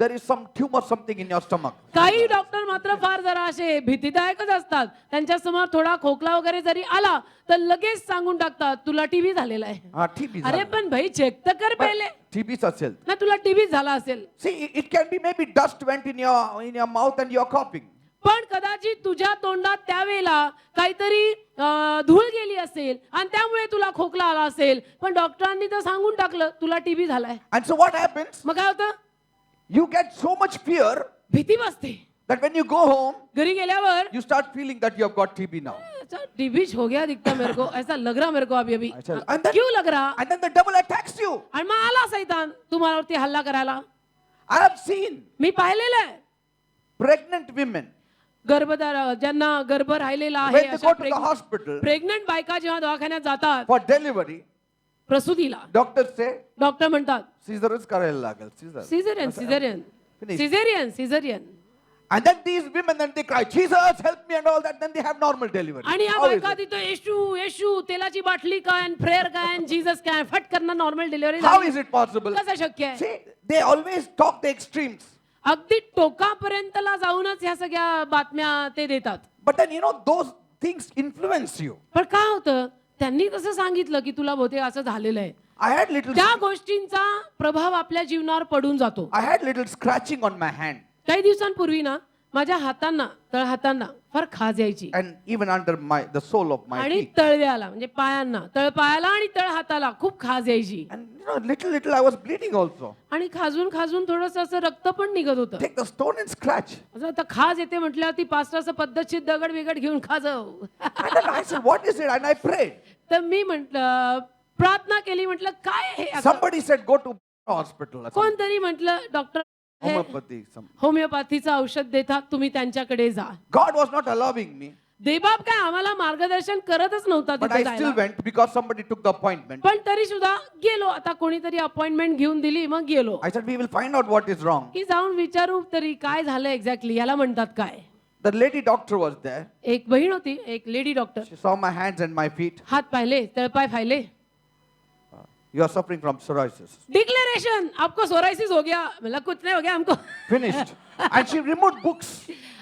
There is some tumor, something in your stomach. काही डॉक्टर मात्र फार जरा असे भीतीदायकच असतात. त्यांच्या समोर थोडा खोकला वगैरे जरी आला तर लगेच सांगून टाकतात, तुला टीबी झालेला आहे. TB. अरे पण भाई चेक तर कर पहिले TB असेल. ना, तुला टीबी झाला असेल. See, it can be maybe dust went in your mouth and you're coughing. पण कदाचित तुझ्या तोंडात त्यावेळेला काहीतरी धूळ गेली असेल आणि त्यामुळे तुला खोकला आला असेल, पण डॉक्टरांनी तर सांगून टाकलं तुला टीबी झालाय. And so what happens? मग काय होतं, You get so much fear भीती बसते. that when you go home, घरी गेल्यावर you start feeling that you have got TB now. TB हो गया दिखता मेरे को, ऐसा लग रहा मेरे को अभी अभी. And then- क्यों लग रहा? And then the devil attacks you. आणि मग आला सैतान तुम्हावरती हल्ला करायला. I have seen मी पाहिलेलं आहे pregnant women, गर्भधार ज्यांना गर्भ राहिलेला आहे, when they go to the hospital pregnant बायका जेव्हा दवाखान्यात जातात for delivery, प्रसूतीला, doctors say, doctor म्हणतात Caesarच करायला लागेल. Caesarean caesarean Finish. Caesarean caesarean. And then these women, then they cry, Jesus, help me and all that. Then they have normal delivery. आणि या How is बायका it? तिथं येशू येशू, तेलाची बाटली काय, प्रेयर काय, जीसस काय, फट करणं, normal delivery. How is it possible? कसं शक्य आहे? See, they always talk the extremes. अगदी टोकापर्यंतला जाऊनच ह्या सगळ्या बातम्या ते देतात. But then, you know, those things influence you. पण काय होतं, त्यांनी कसं सांगितलं की तुला बहुतेक असं झालेलं आहे, I had little, त्या गोष्टींचा प्रभाव आपल्या जीवनावर पडून जातो. I had little scratching on my hand काही दिवसांपूर्वी ना माझ्या हातांना, तळहातांना फार खाज यायची and even under the sole of my आणि feet. तळव्याला म्हणजे पायांना, तळपायाला आणि तळहाताला खूप खाज यायची. And you know, little I was bleeding also. आणि खाजून खाजून थोडंसं असं रक्त पण निघत होतं. Take the stone and scratch. आता खाज येते म्हटल्यावर ती पास्टर असं पद्धतशीर दगड बिगड घेऊन खाजव. And then I said, what is it? And I prayed. तर मी म्हटलं, प्रार्थना केली, म्हटलं काय हे असं? Somebody said, go to hospital. कोणतरी म्हटलं डॉक्टर Homeopathy. होमिओपॅथीचं औषध देतात, तुम्ही त्यांच्याकडे जा. God was not allowing me, देवबाप काय आम्हाला मार्गदर्शन करतच नव्हता but तिथे I still जायला. went because somebody took the appointment. पण तरी सुद्धा गेलो. आता कोणीतरी अपॉइंटमेंट घेऊन दिली, मग गेलो I said, we will find out what is wrong. की जाऊन विचारू तरी काय झालं एक्झॅक्टली, याला म्हणतात काय. The lady doctor was there. एक बहीण होती, एक lady doctor. She saw my hands and my feet. हात पाहिले, तळपाय पाहिले. You are suffering from psoriasis. Declaration, आपको सोरायसिस हो गया. मला कुछ नाही हो गया हमको. Finished. And she removed books.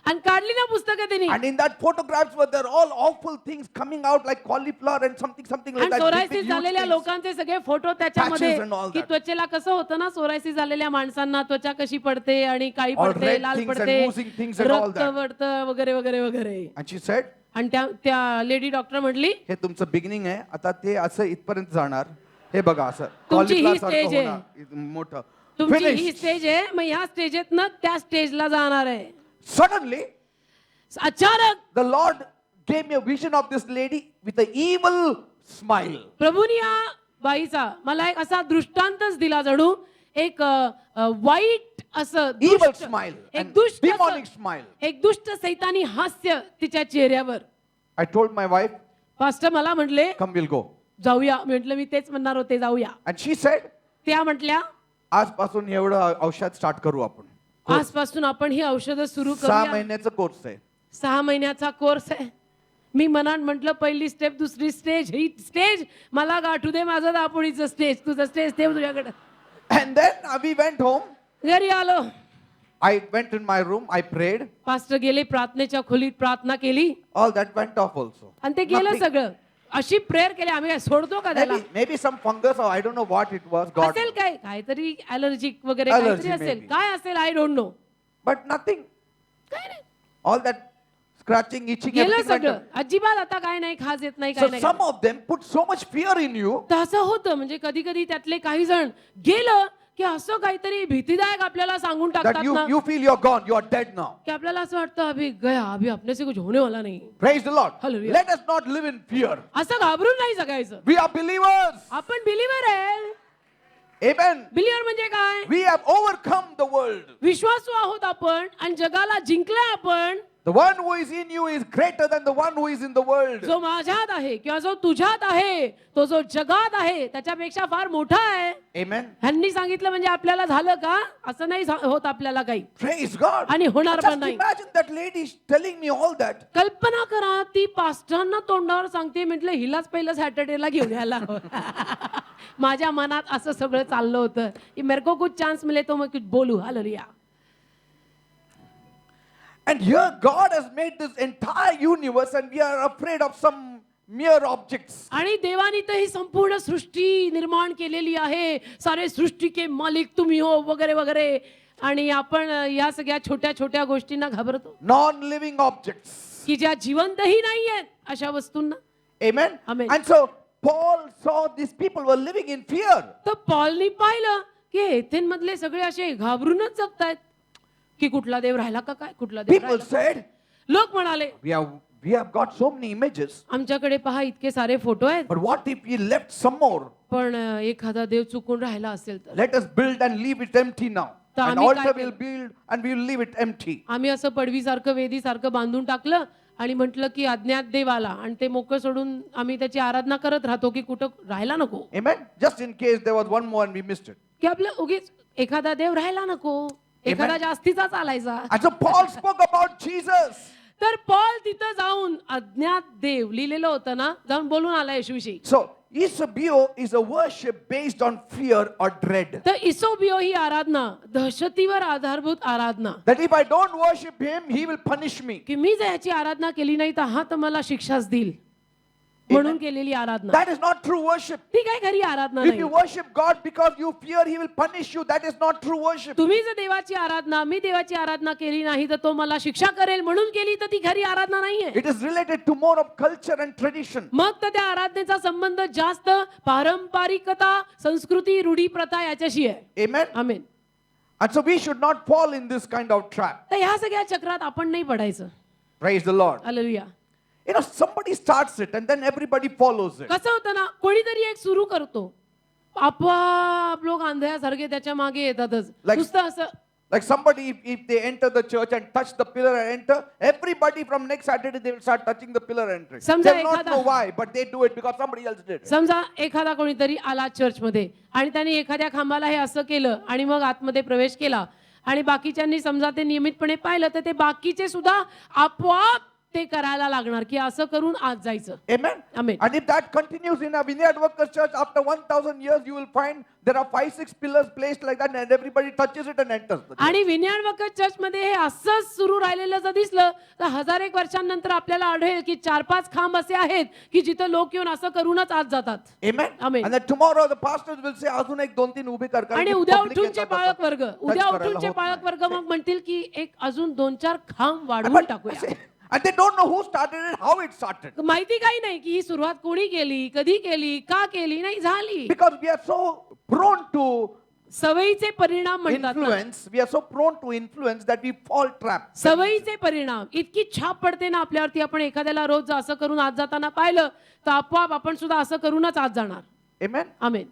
आणि काढली ना पुस्तकं त्यांनी. And in that photographs were there all awful things coming out like cauliflower and something like आणि that. सोरायसिस Big, huge झालेल्या things. लोकांचे सगळे फोटो त्याच्यामध्ये Patches and all की that. त्वचेला कसं होतं ना सोरायसिस झालेल्या माणसांना त्वचा कशी पडते आणि काळी All पडते, red लाल things and पडते, oozing things and all रक्त that. पडतं वगैरे वगैरे वगैरे. And she said, आणि त्या लेडी डॉक्टर म्हटली हे तुमचं बिगिनिंग आहे, आता ते असं इथपर्यंत जाणार. हे बघा असं तुमची ही cauliflower सारखं stage आहे. होणार, मोठं. तुमची ही Finished. स्टेज आहे, मग ह्या स्टेजेतनं त्या स्टेजला जाणार आहे. Suddenly, अचानक the Lord gave me a vision of this lady with an evil smile. प्रभूनी या बाईचा मला एक असा दृष्टांतच दिला जणू एक वाईट असं Evil दुष्ट- smile एक and दुष्ट demonic असं- smile. एक दुष्ट सैतानी हास्य तिच्या चेहऱ्यावर. I told my wife, pastor मला म्हटले come we'll go. जाऊया. म्हटलं मी तेच म्हणणार होते, जाऊया. And she said, त्या म्हटल्या आजपासून एवढं औषध स्टार्ट करू आपण. आजपासून आपण ही औषधं सुरू 6 करूया. महिन्याचा कोर्स आहे. 6 महिन्याचा कोर्स आहे. मी मनात म्हटलं पहिली स्टेप, दुसरी स्टेज, ही स्टेज मला गाठू दे, माझं दापोळीचं स्टेज, तुझं स्टेज ते तुझ्याकडे. And then we went home. घरी आलो. I went in my room. I prayed. Pastor गेले प्रार्थनेच्या खोलीत, प्रार्थना केली All that went off also. आणि ते गेलं Nothing. सगळं. अशी प्रेयर केली. आम्ही काय सोडतो का त्याला? Maybe some fungus or I don't know what it was. God. असेल काय, काहीतरी ॲलर्जिक वगैरे Allergy काहीतरी असेल, maybe. काय असेल I don't know. But nothing. काय नाही, All that scratching, itching, गेलं everything went सगळं. off. अजिबात आता काय नाही, खाज येत नाही, So काय नाही. some of them put so much fear in you तर असं होतं म्हणजे कधी कधी त्यातले काही जण गेलं की असं काहीतरी भीतीदायक आपल्याला सांगून that टाकतात ना you feel you're gone, you're dead now. की आपल्याला असं वाटतं अभि गया, अभि अपने से कुछ होने वाला नहीं. Praise the Lord. Hallelujah. Let us not live in fear. असं घाबरून नाही जगायचं. We are believers. आपण बिलीवर आहे. Amen. बिलीवर म्हणजे काय? We have overcome the world. विश्वासू आहोत आपण आणि जगाला जिंकलं आपण. The one who is in you is greater than the one who is in the world. जो माझ्यात आहे किंवा जो तुझ्यात आहे तो जो जगात आहे त्याच्यापेक्षा फार मोठा आहे. Amen. ह्यांनी सांगितलं म्हणजे आपल्याला झालं का? असं नाही होत आपल्याला काही. Praise God. आणि होणार पण Just नाही. imagine that lady telling me all that. कल्पना करा ती पास्टरांना तोंडावर सांगते. म्हटलं हिलाच पहिलं सॅटर्डेला घेऊन यायला हवं. माझ्या मनात असं सगळं चाललं होतं की मेरे को कुछ चान्स मिले तो मैं कुछ बोलू. Hallelujah. And here God has made this entire universe and we are afraid of some mere objects. आणि देवानी तर ही संपूर्ण सृष्टी निर्माण केलेली आहे. सारे सृष्टी के मालिक तुम्ही हो वगैरे वगैरे. आणि आपण या सगळ्या छोट्या छोट्या गोष्टींना घाबरतो Non-living objects. की ज्या जिवंतही नाहीयेत अशा वस्तूंना. Amen. Amen. And so Paul saw these people were living in fear. तर पॉलनी पाहिलं की एथेन मधले सगळे असे घाबरूनच जगतायत की कुठला देव राहिला का काय, कुठला देव People राहिला. said, लोक म्हणाले we have got so many images, आमच्याकडे पहा इतके सारे फोटो आहेत, but what if we left some more? पण एखादा देव चुकून राहिला असेल तर Let us build and leave it empty now. तर An आम्ही काय altar will केलं? build and we will leave it empty. आम्ही असं पडवीसारखं वेदीसारखं बांधून टाकलं आणि म्हटलं की अज्ञात देव आला आणि ते मोकळं सोडून आम्ही त्याची आराधना करत राहतो की कुठं राहायला नको. Amen. Just in case there was one more and we missed it. की आपलं उगीच एखादा देव राहायला नको, एखादा जास्तीचा चालायचा. And so Paul spoke about Jesus. तर पॉल तिथं जाऊन अज्ञात देव लिहिलेलं होतं ना, जाऊन बोलून आला येशूविषयी. So Eusebio is a worship based on fear or dread. तर इसोबियो ही आराधना दहशतीवर आधारभूत आराधना, That if I don't worship him, he will punish me. की मी जर याची आराधना केली नाही तर हा तर मला शिक्षाच देईल म्हणून केलेली आराधना. That is not true worship. ती काय खरी आराधना If you नाही. worship God because you fear he will punish you, that is not true worship. तुम्ही जर देवाची आराधना, मी देवाची आराधना केली नाही तर तो मला शिक्षा करेल म्हणून केली तर ती खरी आराधना नाहीये. It is related to more of culture and tradition. मग तर त्या आराधनेचा संबंध जास्त पारंपरिकता, संस्कृती, रूढी, प्रथा याच्याशी आहे. Amen. Amen. And so we should not fall in this kind of trap. तर ह्या सगळ्या चक्रात आपण नाही पडायचं. Praise the Lord. Hallelujah. You know, somebody starts it and then everybody follows it. कसं होतं ना, कोणीतरी एक सुरू करतो, आपोआप लोक आंधळ्यासारखे त्याच्या मागे येतातच. Like- नुसतं असं Like somebody, if they enter the church and touch the pillar and enter, everybody from next Saturday they will start touching the pillar and entering. समजा They will not एखादा- know why, but they do it because somebody else did it. समजा एखादा कोणीतरी आला चर्चमध्ये आणि त्याने एखाद्या खांबाला हे असं केलं आणि मग आतमध्ये प्रवेश केला आणि बाकीच्यांनी समजा ते नियमितपणे पाहिलं तर ते बाकीचे सुद्धा आपोआप ते करायला लागणार की असं करून आज जायचं. Amen. Amen. And if that continues in a Vineyard Workers Church, after 1,000 years, you will find there are 5-6 pillars placed like that, and everybody touches it and enters. The church. आणि विनयार्ड वर्कर्स चर्च मध्ये हे असंच सुरू राहिलेलं जर दिसलं तर 1000 वर्षांनंतर आपल्याला आढळेल की 4-5 खांब असे आहेत की जिथं लोक येऊन असं करूनच आज जातात. Amen. Amen. And then tomorrow the pastors will say, "अजून एक 2-3 उभे कर." कारण आणि की उद्या public उठूनचे येतात पाळक आता. वर्ग Touch करायला होत पाळक वर्ग नाही. मग म्हणतील की एक अजून 2-4 खांब वाढवून But- टाकूया. And they don't know who started it, how it started. माहिती काही नाही की ही सुरुवात कोणी केली, कधी केली, का केली, नाही झाली. Because we are so prone to सवयीचे परिणाम म्हणतात ना. influence, we are so prone to influence that we fall trapped. सवयीचे परिणाम इतकी छाप पडते ना आपल्यावरती. आपण एखाद्याला रोज असं करून आज जाताना पाहिलं तर आपोआप आपण सुद्धा असं करूनच आज जाणार. Amen. Amen.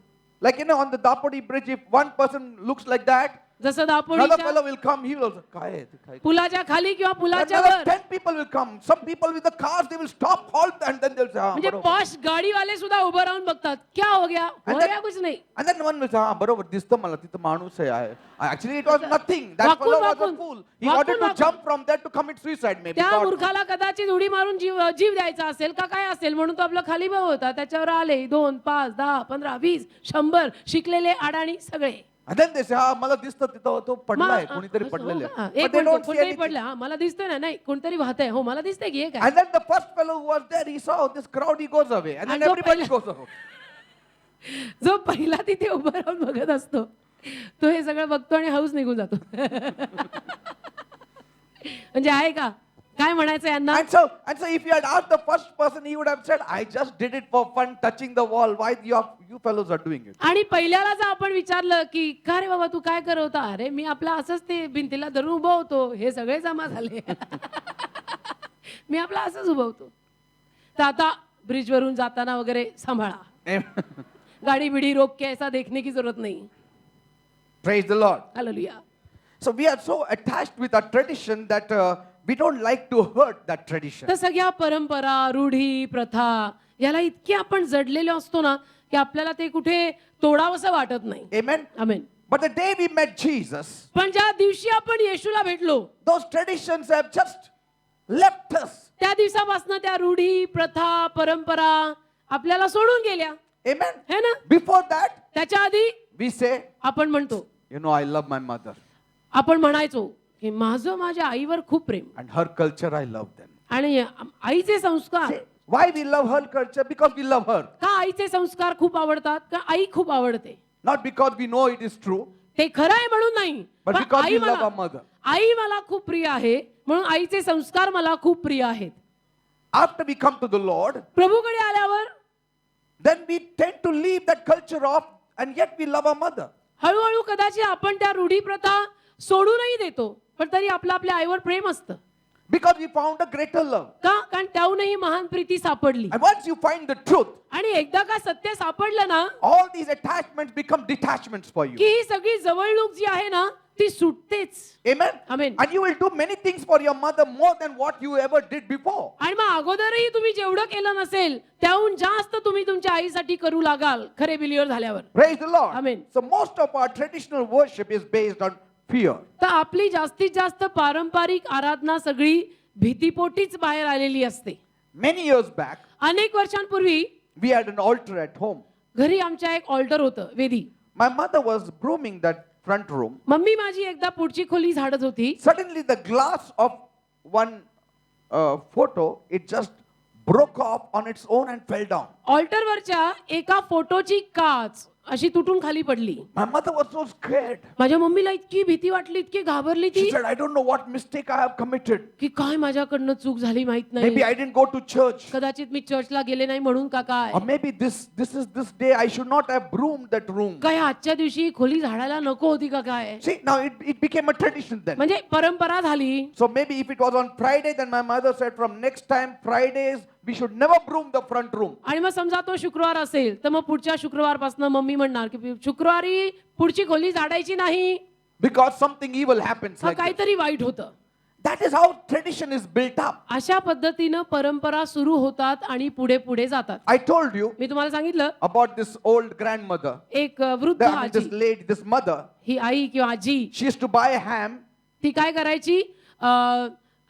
Like on the Dapodi bridge, if one person looks like that, जसं another दापोडीच्या fellow will come, he will also, "काय आहे ते, काय आहे?" पुलाच्या खाली किंवा पुलाच्या Another वर 10 people will come. Some people with the cars, they will stop, halt, and then they'll say, "Ah, म्हणजे बरोबर." पॉश गाडीवाले सुद्धा उभं राहून बघतात. क्या हो गया? हो गया कुछ नहीं. And then one will say, "Ah, बरोबर दिसतं मला तिथं माणूस आहे." Actually, it was nothing. That वाकून- fellow was a वाकून- fool. He वाकून- wanted to वाकून. jump from there to commit suicide, maybe. त्या God. मूर्खाला कदाचित उडी मारून जीव द्यायचा असेल का काय असेल म्हणून तो आपला खाली बघ होता. त्याच्यावर आले 2, 5, 10, 15, 20, 100 शिकलेले अडाणी सगळे. And then they say, "Ah, मला दिसतं तिथं तो पडलाय, मा- कोणीतरी असं पडलेलं हो का? आहे." एक But they म्हणतो, don't see कोणतरी anything. पडलं. हा मला दिसतंय ना. नाही कोणतरी वाहतंय. हो मला दिसतंय की हे काय. And then the first fellow who was there, he saw this crowd, he goes away. And then And जो everybody पहिला- goes away. जो पहिला तिथे उभं राहून बघत असतो तो हे सगळं बघतो आणि हौस निघून जातो. म्हणजे आहे का काय म्हणायचं यांना. And so if you had asked the first person, he would have said, "I just did it for fun, touching the wall. Why you fellows are doing it?" आणि पहिल्याला जर आपण विचारलं की का रे बाबा तू काय करत होता. अरे मी आपला असंच ते भिंतीला धरून उभं होतो. हे सगळे जमा झाले. मी आपला असंच उभं होतो. तर आता ब्रिजवरून जाताना वगैरे सांभाळा. गाडी बिडी रोक के ऐसा देखने की जरूरत नहीं. Praise the Lord. Hallelujah. So we are so attached with our tradition that we don't like to hurt that tradition. तर सगळ्या परंपरा रूढी प्रथा याला इतके आपण जडलेले असतो ना की आपल्याला ते कुठे तोडावंसं वाटत नाही. Amen. Amen. But the day we met Jesus, पण ज्या दिवशी आपण येशूला भेटलो those traditions have just left us. त्या दिवसापासून त्या रूढी प्रथा परंपरा आपल्याला सोडून गेल्या. Amen. है ना. Before that, त्याच्या आधी we say, आपण म्हणतो I love my mother. आपण म्हणायचो की माझं माझ्या आईवर खूप प्रेम And her culture, I love them. आणि आईचे संस्कार. See, why we love her culture? Because we love her. का आईचे संस्कार खूप आवडतात का आई खूप आवडते. Not because we know it is true, ते खरं आहे म्हणून नाही. but पण because आई we love मला our mother. आई मला खूप प्रिय आहे म्हणून आईचे संस्कार मला खूप प्रिय आहेत. After we come to the Lord, प्रभूकडे आल्यावर then we tend to leave that culture off, and yet we love our mother. हळूहळू कदाचित आपण त्या रूढी प्रथा सोडूनही देतो पण तरी आपलं आपल्या आईवर प्रेम असतं. Because we found a greater love. का कारण त्याहूनही महान प्रीती सापडली. And once you find the truth, आणि एकदा का सत्य सापडलं ना all these attachments become detachments for you. की ही सगळी जवळणूक जी आहे ना ती सुटतेच. Amen. Amen. And you will do many things for your mother more than what you ever did before. आणि मग अगोदरही तुम्ही जेवढं केलं नसेल त्याहून जास्त तुम्ही तुमच्या आईसाठी करू लागाल खरे बिलीवर झाल्यावर. Praise the Lord. Amen. So most of our traditional worship is based on fear. तर आपली जास्तीत जास्त पारंपरिक आराधना सगळी भीतीपोटीच बाहेर आलेली असते. Many years back, अनेक वर्षांपूर्वी we had an altar at home. घरी आमच्या एक ऑल्टर होतं वेदी. My mother was brooming that front room. Mummy माझी एकदा पुढची खोली झाडत होती. Suddenly the glass of one photo, it just broke off on its own and fell down. ऑल्टरवरच्या एका फोटोची काच अशी तुटून खाली पडली. My mother was so scared. माझ्या मम्मीला इतकी भीती वाटली इतकी घाबरली ती She said, "I don't know what mistake I have committed. की काय माझ्याकडनं चूक झाली माहित नाही. Maybe I didn't go to church. कदाचित मी चर्चला गेले नाही म्हणून का काय. Or maybe this is this day I should not have broomed that room." काय आजच्या दिवशी खोली झाडायला नको होती का काय. See, now it became a tradition then. म्हणजे परंपरा झाली. So maybe if it was on Friday, then my mother said, "From next time, Fridays, we should never broom the front room." आणि मग समजा तो शुक्रवार असेल तर मग पुढच्या शुक्रवारपासून मम्मी म्हणणार की शुक्रवारी पुढची खोली झाडायची नाही. Because something evil happens हा like this. काहीतरी वाईट होतं. That is how tradition is built up. अशा पद्धतीनं परंपरा सुरू होतात आणि पुढे पुढे जातात. I told you मी तुम्हाला सांगितलं about this old grandmother. एक वृद्ध This आजी lady, this mother, ही आई किंवा आजी she used to buy ham ती काय करायची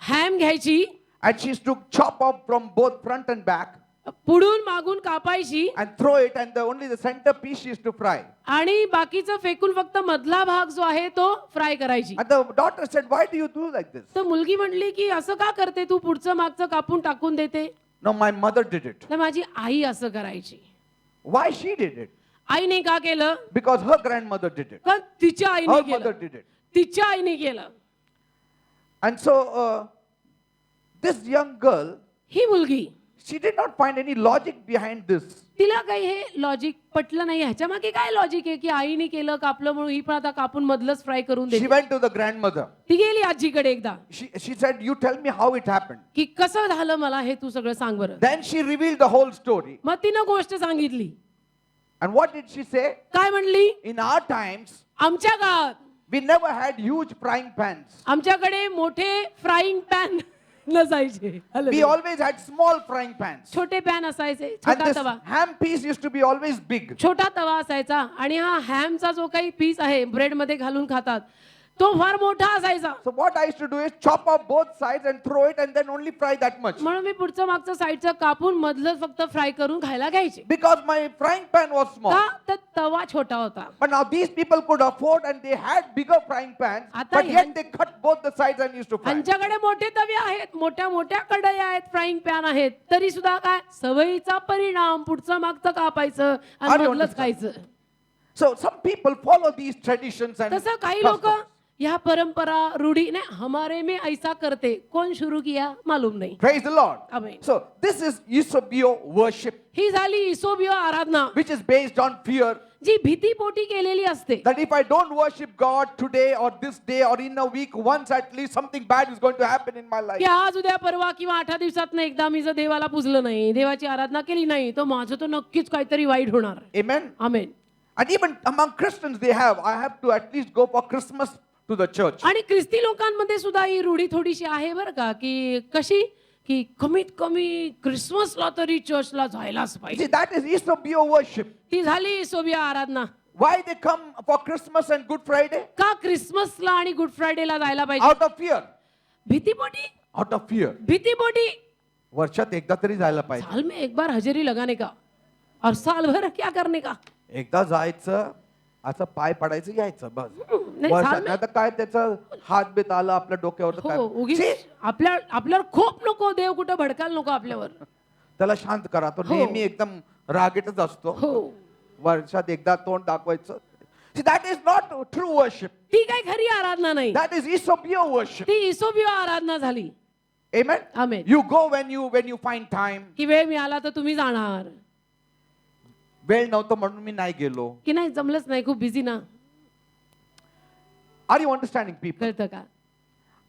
हॅम घ्यायची And she used to chop off from both front and back पुढून मागून कापायची and throw it, and only the center piece she used to fry. आणि बाकीचं फेकून फक्त मधला भाग जो आहे तो फ्राय करायची. And the daughter said, "Why do you do like this?" तर मुलगी म्हणली की असं का करते तू, पुढचं मागचं कापून टाकून देते. No, my mother did it. तर माझी आई असं करायची. Why she did it? आईने का केलं? Because her grandmother did it. का तिच्या आईने Her mother केलं. did it. तिच्या आईने केलं. And so this young girl, ही मुलगी, she did not find any logic behind this. तिला काही हे लॉजिक पटलं नाही. ह्याच्या मागे काय लॉजिक आहे की आईने केलं कापलं म्हणून ही पण आता कापून मधलंच फ्राय करून She देते. went to the grandmother. ती गेली आजीकडे एकदा She said, "You tell me how it happened." की कसं झालं मला हे तू सगळं सांग बरं. Then she revealed the whole story. मग तिनं गोष्ट सांगितली. And what did she say? काय म्हणली? In our times, आमच्या काळात we never had huge frying pans. आमच्याकडे मोठे फ्राईंग पॅन नसायचे. We Hallelujah. always had small frying pans. छोटे पॅन असायचे, And छोटा this तवा, ham piece used to be always big. छोटा तवा असायचा आणि हा हॅमचा जो काही पीस आहे ब्रेड मध्ये घालून खातात तो फार मोठा असायचा. So what I used to do is chop off both sides and throw it and then only fry that much. म्हणून मी पुढचं मागचं साईडचं कापून मधलं फक्त फ्राय करून खायला घ्यायचे. Because my frying pan was small. का तर तवा छोटा होता. But now these people could afford and they had bigger frying pans. आता But yet they cut both the sides and used to fry. आमच्याकडे मोठे तवे आहेत, मोठ्या मोठ्या कढया आहेत, फ्राईंग पॅन आहेत, तरी सुद्धा काय सवयीचा परिणाम पुढचं मागचं कापायचं आणि I don't मधलंच understand. खायचं. So some people follow these traditions and तसं काही लोक customs. ह्या परंपरा रूढी नाही हमारे में ऐसा करते, कोण सुरू किया मालूम नाही. Praise the Lord. Amen. So this is Eusebio worship, ही झाली इसोबियो आराधना which is based on fear. जी भीतीपोटी केलेली असते. That if I don't worship God today or this day or in a week, once at least something bad is going to happen in my life. की आज उद्या परवा किंवा 8 दिवसात एकदा मी जर देवाला पुजलं नाही, देवाची आराधना केली नाही, तर माझं तर नक्कीच काहीतरी वाईट होणार. Amen. Amen. And even among Christians, I have to at least go for Christmas to the church. आणि ख्रिस्ती लोकांमध्ये सुद्धा ही रूढी थोडीशी आहे बरं का, की कशी की कमीत कमी क्रिसमसला तरी चर्चला जायलाच See, पाहिजे. that is Eusebio worship. ती झाली इसोबिया आराधना. Why they come for Christmas and Good Friday? का क्रिसमसला आणि गुड फ्रायडेला जायला पाहिजे? Out of fear. भीतीपोटी. Out of fear. भीतीपोटी. वर्षात एकदा तरी जायला पाहिजे. साल में एक बार हजेरी लगाने का और साल भर क्या करने का. एकदा जायचं, असं पाय पडायचं यायचं बस. नाही, वर्षात साल नाही तर काय त्याचं हात बीत आला आपल्या डोक्यावर तर हो उगीच काय. आपल्यावर खूप नको, देव कुठं भडकायला नको आपल्यावर. त्याला शांत करा. तो हो. नेहमी एकदम रागीटच असतो. हो वर्षात एकदा तोंड दाखवायचं. See, that is not true worship. ती काय खरी आराधना नाही, That is Eusebio worship. ती इसोबियो आराधना झाली. Amen. Amen. You go when you find time. की वेळ मिळाला तर तुम्ही जाणार, वेळ नव्हतं म्हणून मी नाही गेलो. की नाही जमलंच नाही, खूप बिझी ना. Are you understanding people? कळतं का?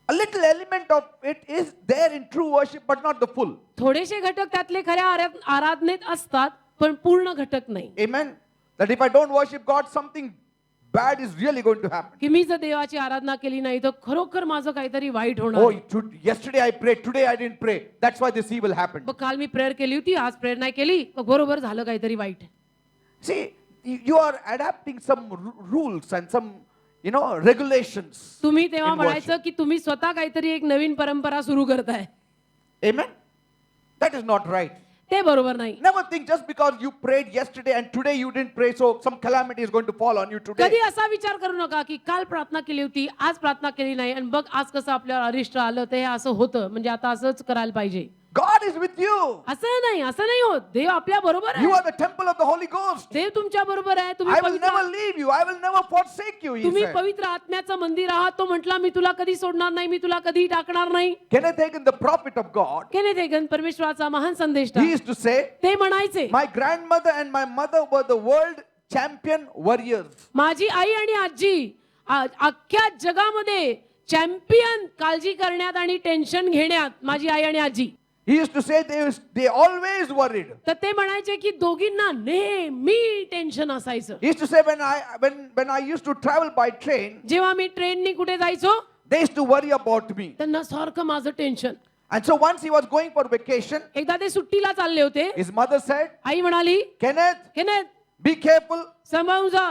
A little element of it is there in true worship, but not the full. थोडेसे घटक त्यातले खऱ्या आराधनेत असतात पण पूर्ण घटक नाही. Amen. That if I don't worship God, something bad is really going to happen. की मी जर देवाची आराधना केली नाही तर खरोखर माझं काहीतरी वाईट होणार. Oh, yesterday I prayed, today I didn't pray. That's why this evil happened. मग काल मी प्रेयर केली होती, आज प्रेयर नाही केली, मग बरोबर झालं काहीतरी वाईट. See, you are adapting some rules and some, regulations. तुम्ही तेव्हा in म्हणायचं worship. की तुम्ही स्वतः काहीतरी एक नवीन परंपरा सुरू करताय. Amen. That is not right. ते बरोबर नाही. Never think just because you prayed yesterday and today you didn't pray, so some calamity is going to fall on you today. कधी असा विचार करू नका की काल प्रार्थना केली होती, आज प्रार्थना केली नाही आणि बघ आज कसं आपल्यावर अरिष्ट आलं, ते असं होतं म्हणजे आता असंच करायला पाहिजे. God is with you. असं नाही होत. देव आपल्या बरोबर You आहे. are the temple of the Holy Ghost. देव तुमच्या बरोबर आहे. I will never leave you. I will never forsake you. He तुम्ही said. पवित्र आत्म्याचं मंदिर आहात. तो म्हटला मी तुला कधी सोडणार नाही, मी तुला कधी टाकणार नाही. Kenneth Hagin, the prophet of God, Kenneth Hagin परमेश्वराचा महान संदेश he used to say, ते म्हणायचे my grandmother and my mother were the world champion warriors. माझी आई आणि आजी अख्ख्या जगामध्ये चॅम्पियन काळजी करण्यात आणि टेन्शन घेण्यात माझी आई आणि आजी. He used to say they always worried. तर ते म्हणायचे की दोघींना नेहमी टेन्शन असायचं. He used to say when I used to travel by train, जेव्हा मी ट्रेननी कुठे जायचो they used to worry about me. त्यांना सारखं माझं tension. And so once he was going for vacation, एकदा ते सुट्टीला चालले होते. his mother said, आई म्हणाली Kenneth, केनेथ be careful. सांभाळून जा.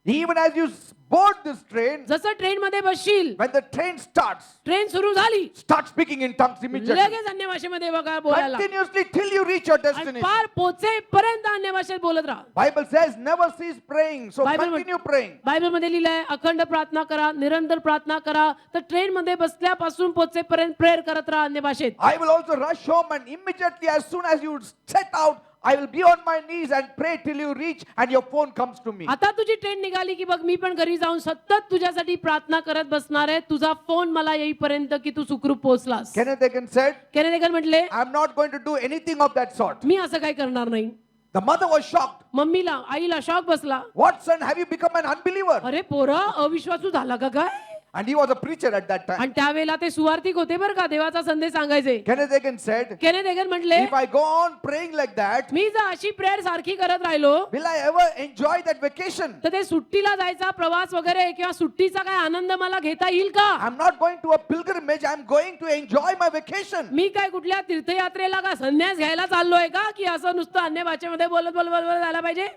Even as you board this train, जसं ट्रेन मध्ये बसशील, when the train starts, train सुरू झाली, start speaking in tongues immediately. लगेच अन्य भाषेमध्ये बघा बोलायला Continuously till you reach your आणि destination. पार पोहोचेपर्यंत अन्य भाषेत बोलत राहा. Bible says never cease praying. So Bible- continue praying. Bible मध्ये लिहिलंय अखंड प्रार्थना करा, निरंतर प्रार्थना करा. तर ट्रेन मध्ये बसल्यापासून पोहोचेपर्यंत प्रेयर करत राहा अन्य भाषेत. I will also rush home and immediately as soon as you set out, I will be on my knees and pray till you reach and your phone comes to me. आता तुझी ट्रेन निघाली की बघ मी पण घरी जाऊन सतत तुझ्यासाठी प्रार्थना करत बसणार आहे, तुझा फोन मला येईपर्यंत की तू सुखरूप पोहोचलास. Kenneth Hagin said, केनेदेकर म्हटले I'm not going to do anything of that sort. मी असं काही करणार नाही. The mother was shocked. मम्मीला आईला शॉक बसला. What son, have you become an unbeliever? अरे पोरा अविश्वासू झाला का काय? And he was a preacher at that time. आणि त्यावेळेला ते सुवार्थिक होते बरं का, देवाचा संदेश सांगायचे. Kenneth Hagin said, केनेदेकर म्हटले if I go on praying like that, मी जर अशी प्रेयर सारखी करत राहिलो will I ever enjoy that vacation? तर ते सुट्टीला जायचा प्रवास वगैरे किंवा सुट्टीचा काय आनंद मला घेता येईल का? I'm not going to a pilgrimage. I'm going to enjoy my vacation. मी काय कुठल्या तीर्थयात्रेला का संन्यास घ्यायला चाललोय का की असं नुसतं अन्य भाषेमध्ये बोलत बोलत बोलत जायला पाहिजे?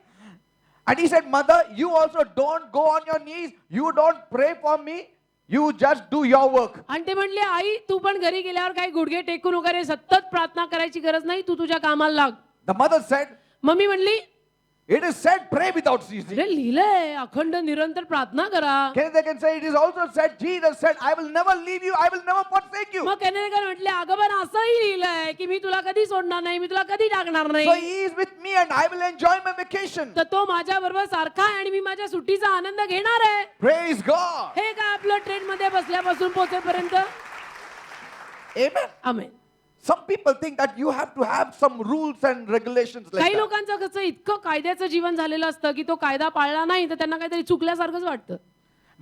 And he said, Mother, you also don't go on your knees. You don't pray for me. You just do your work. आणि ते म्हणले आई तू पण घरी गेल्यावर काही गुडघे टेकून वगैरे सतत प्रार्थना करायची गरज नाही, तू तुझ्या कामाला लाग. The mother said, मम्मी म्हणली it is said, pray without ceasing. अरे लिहिलंय अखंड निरंतर प्रार्थना करा. Kenneth Hagin say, it is also said, Jesus said, I will never leave you. I will never forsake you. मग केनेदेकर म्हटले अगं पण असंही लिहिलंय की मी तुला कधी सोडणार नाही, मी तुला कधी टाकणार So नाही. he is with me and I will enjoy my vacation. तर तो माझ्या बरोबर सारखा आहे आणि मी माझ्या सुट्टीचा आनंद घेणार आहे. Praise God. हे काय आपलं ट्रेन मध्ये बसल्यापासून पोहोचेपर्यंत. Amen. Amen. Some people think that you have to have some rules and regulations like काही that. लोकांचं कसं इतकं कायद्याचं जीवन झालेलं असतं की तो कायदा पाळला नाही तर त्यांना काहीतरी चुकल्यासारखंच वाटतं.